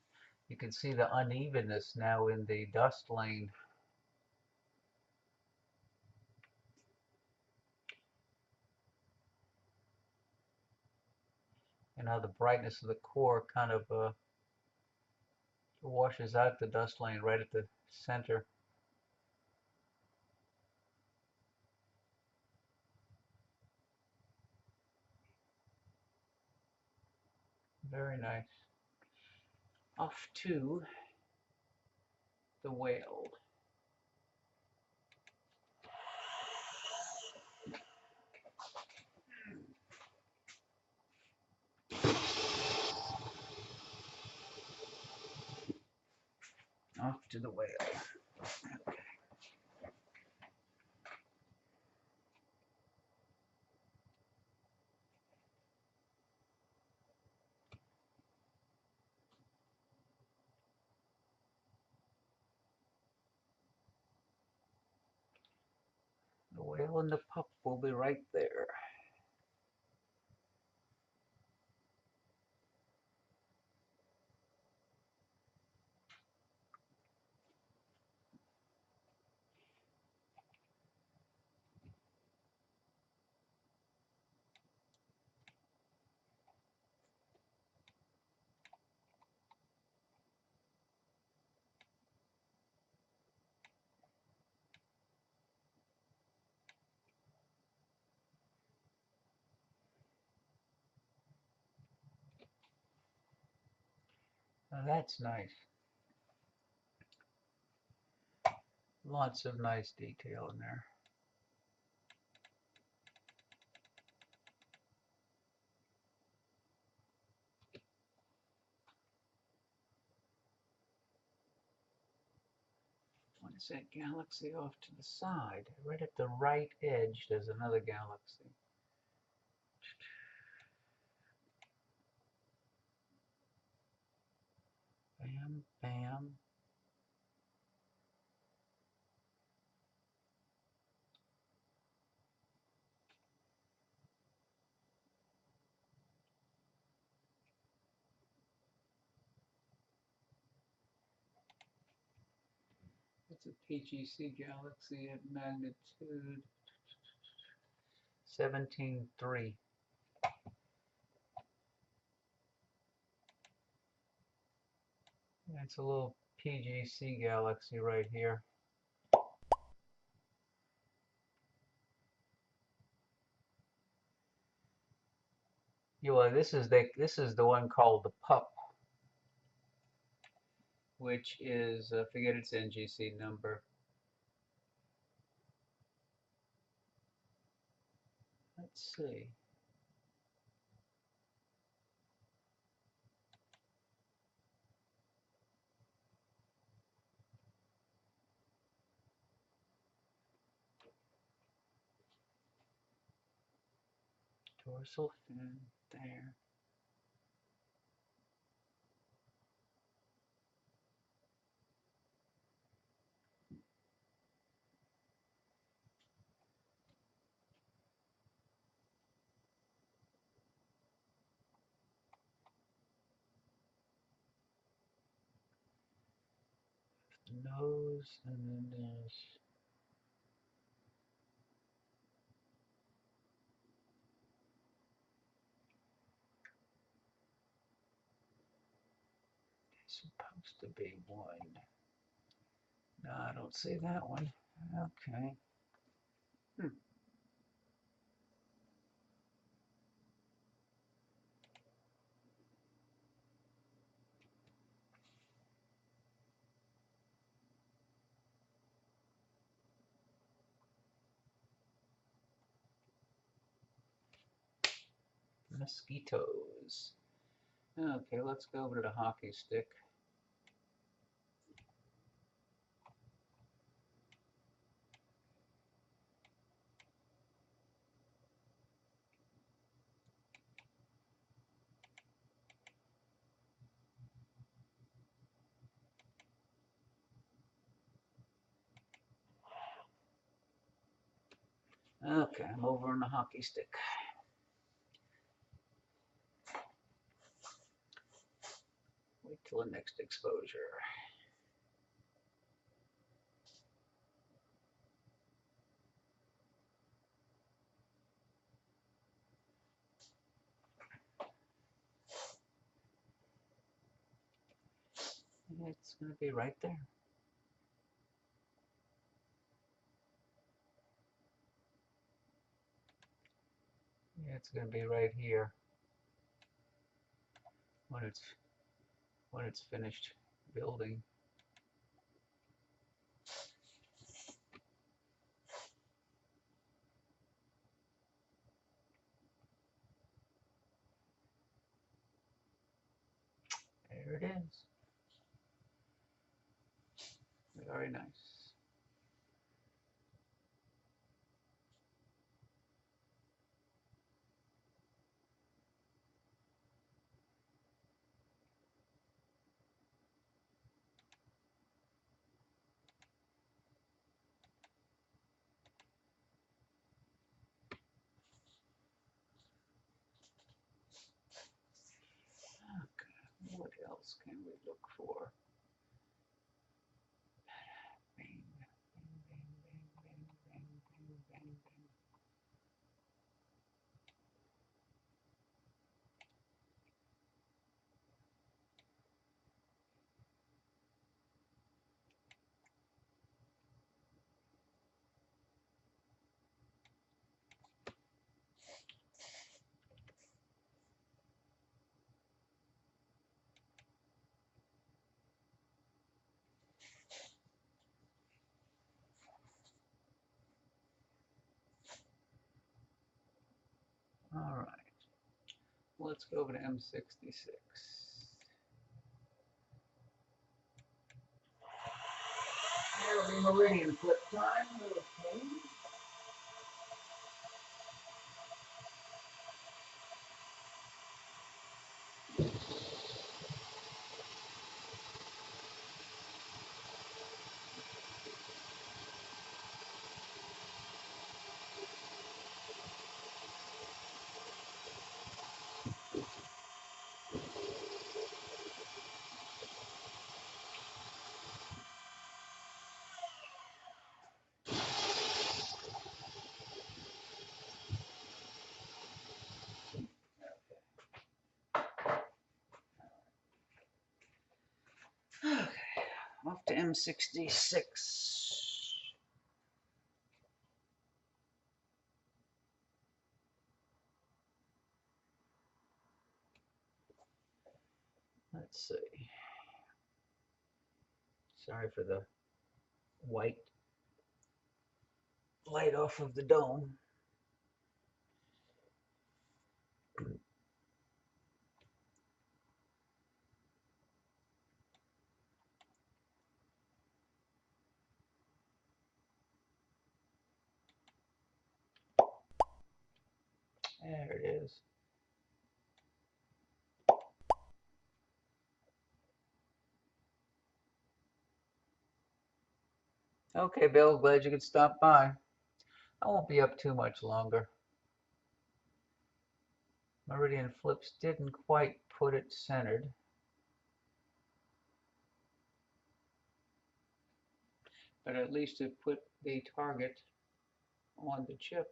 You can see the unevenness now in the dust lane. And how the brightness of the core kind of washes out the dust lane right at the center. Very nice. Off to the whale. Off to the whale. Okay. The whale and the pup will be right there. Now that's nice. Lots of nice detail in there. What is that galaxy off to the side? Right at the right edge, there's another galaxy. Bam, bam. It's a PGC galaxy at magnitude 17.3. It's a little PGC galaxy right here. Yeah, well, this is the one called the pup, which is forget its NGC number. Let's see. Dorsal fin there. Nose, and then there's supposed to be one. No, I don't see that one. Okay. Mosquitoes. Okay, let's go over to the hockey stick. Okay, I'm over on the hockey stick. Wait till the next exposure. It's going to be right there. Yeah, it's going to be right here when it's finished building. There it is. Very nice. Okay, what else can we look for? Bang, bang, bang, bang, bang, bang, bang, bang. All right, let's go over to M66. There'll be meridian flip time. Okay. Okay, off to M66. Let's see. Sorry for the white light off of the dome. There it is. Okay, Bill, glad you could stop by. I won't be up too much longer. Meridian flips didn't quite put it centered. But at least it put the target on the chip.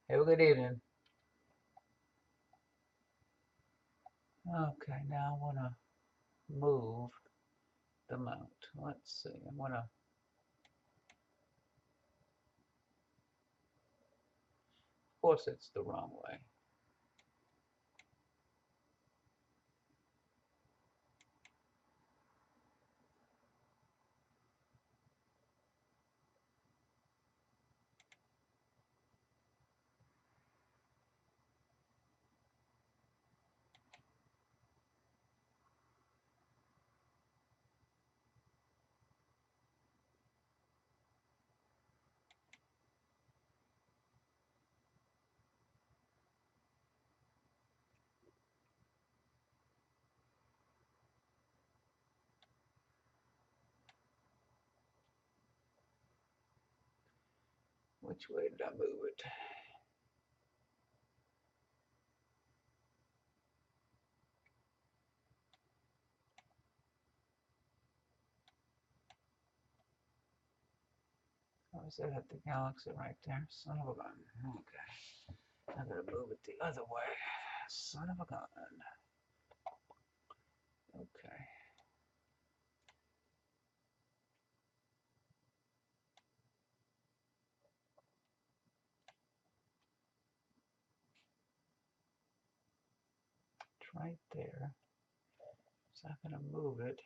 Have a good evening. Okay, now I want to move the mount. Let's see. I want to. Of course, it's the wrong way. Which way did I move it? Oh, is that at the galaxy right there? Son of a gun. Okay. I gotta move it the other way. Son of a gun. Okay. It's right there. So I'm gonna move it.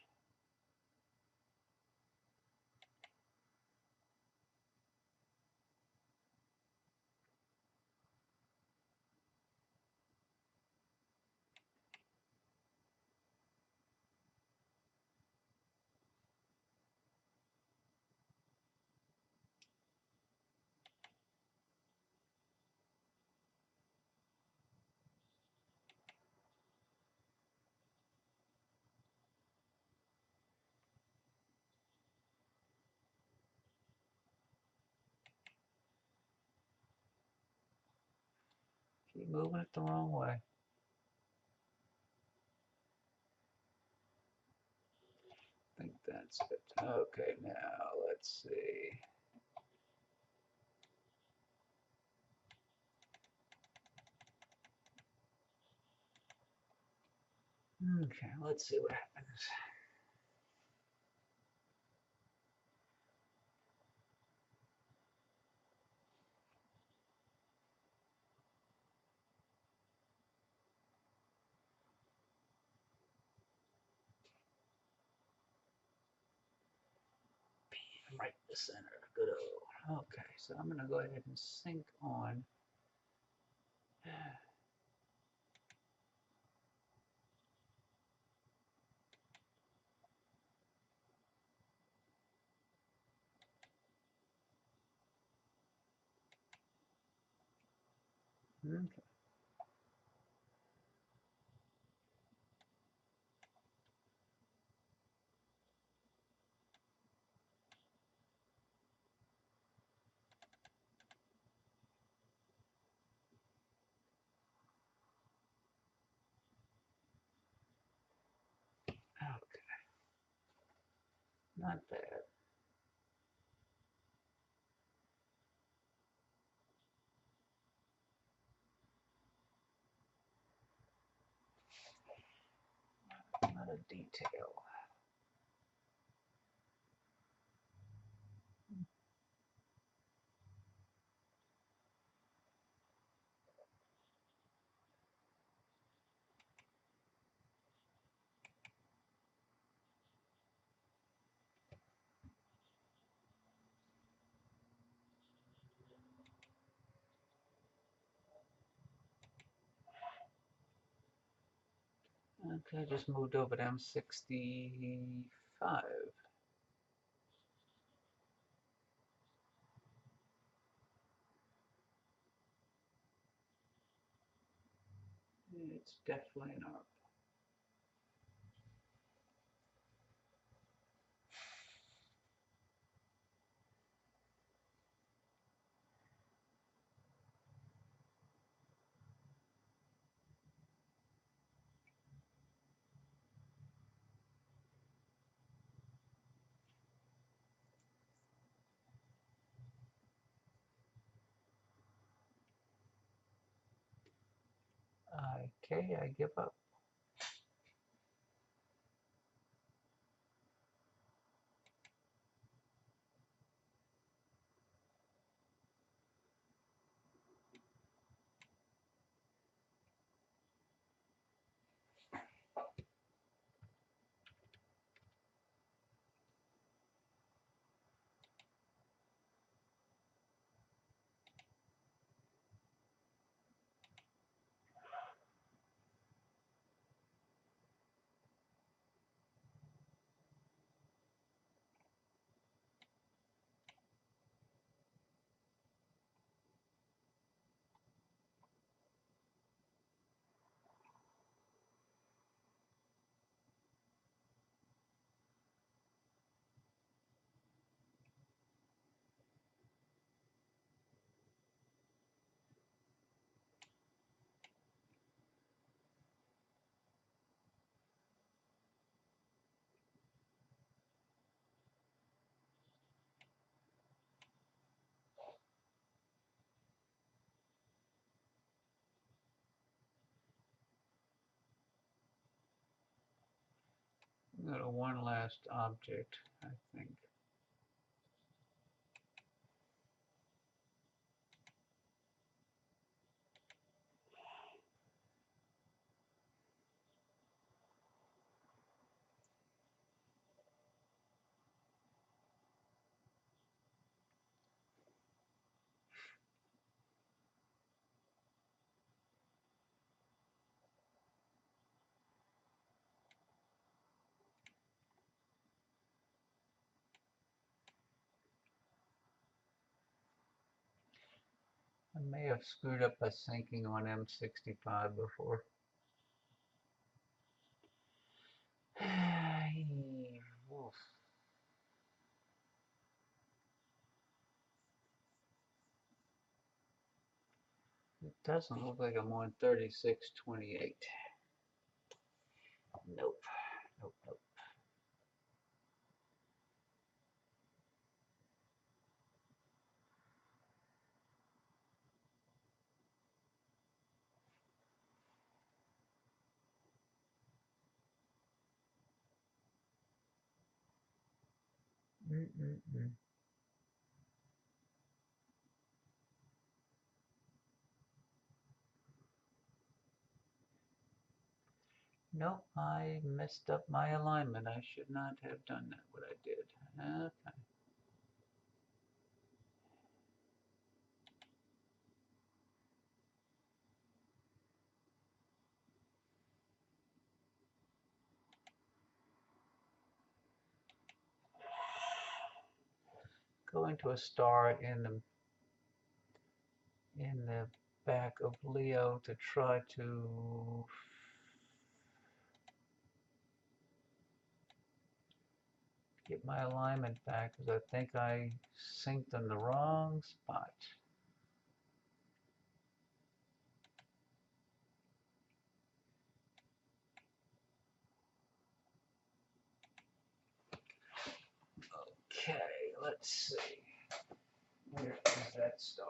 Keep moving it the wrong way. I think that's it. Okay, now let's see. Okay, let's see what happens. Right in the center. Good old. Okay, so I'm gonna go ahead and sync on. Okay. Okay. Not bad. Not a detail. Okay, just moved over to M65. It's definitely an ARP. Okay, I give up. Go to one last object, I think. I may have screwed up by syncing on M65 before. Oof. It doesn't look like I'm on 3628. Nope. Nope, nope. Nope, I messed up my alignment. I should not have done that, what I did. Okay. Going to a star in the back of Leo to try to get my alignment back, because I think I synced on the wrong spot. Okay, let's see. Where is that star?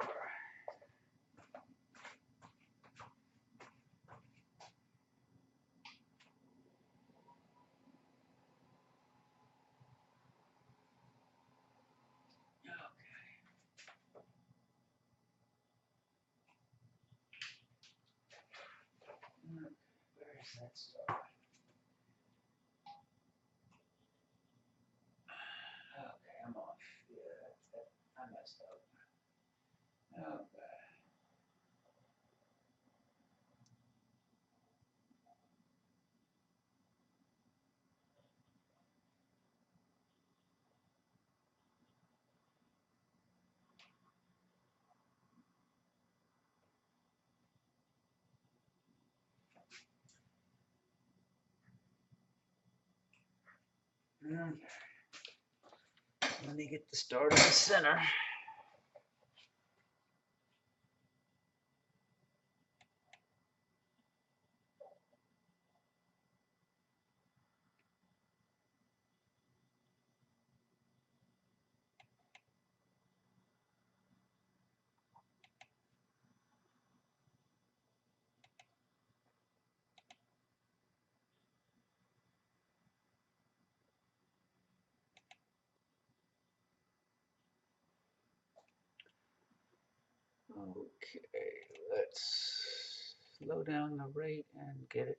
Where is that star? Okay, I'm off. Yeah, I messed up. Okay. Let me get the star to the center. Okay, let's slow down the rate and get it.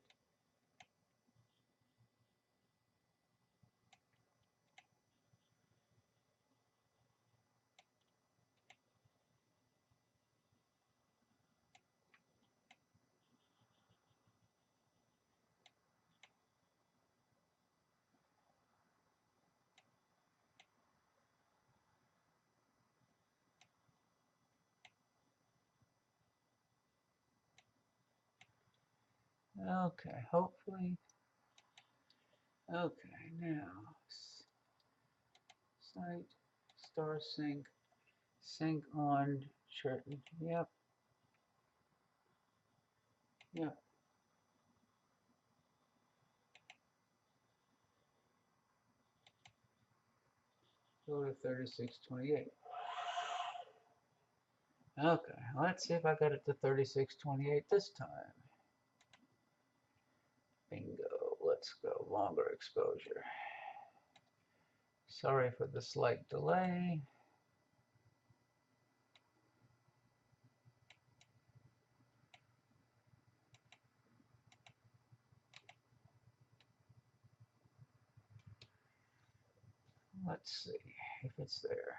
Okay, hopefully. Okay, now site star sync on chart. Yep, yep. Go to 3628. Okay, let's see if I got it to 3628 this time. Bingo. Let's let's go longer exposure. Sorry for the slight delay. Let's see if it's there.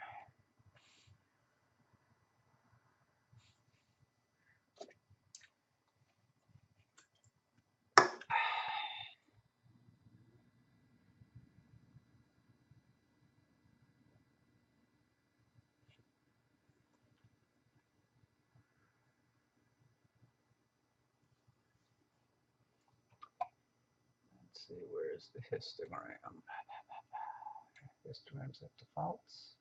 Let's see, where's the histogram? Histograms at defaults.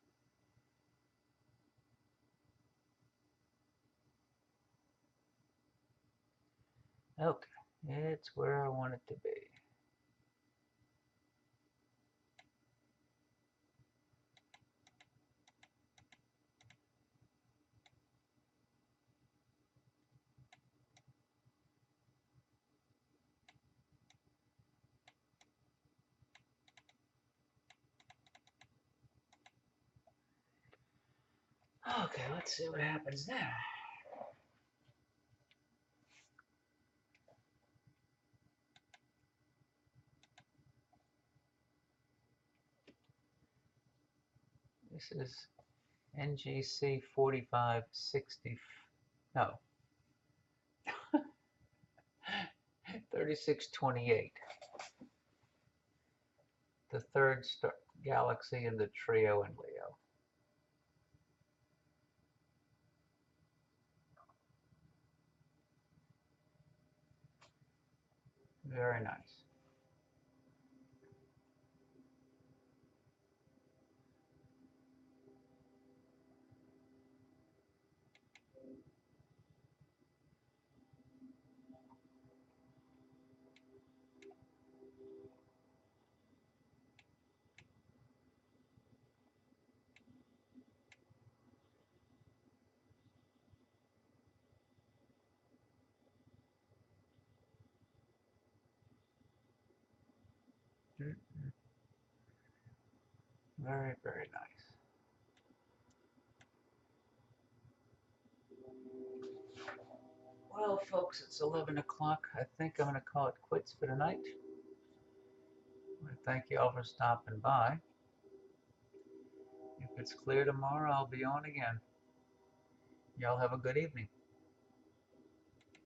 Okay, it's where I want it to be. Okay, let's see what happens there. This is NGC 4560, no, 3628. The third galaxy in the trio in Leo. Very nice. Very, very nice. Well, folks, it's 11 o'clock. I think I'm going to call it quits for tonight. I want to thank you all for stopping by. If it's clear tomorrow, I'll be on again. Y'all have a good evening.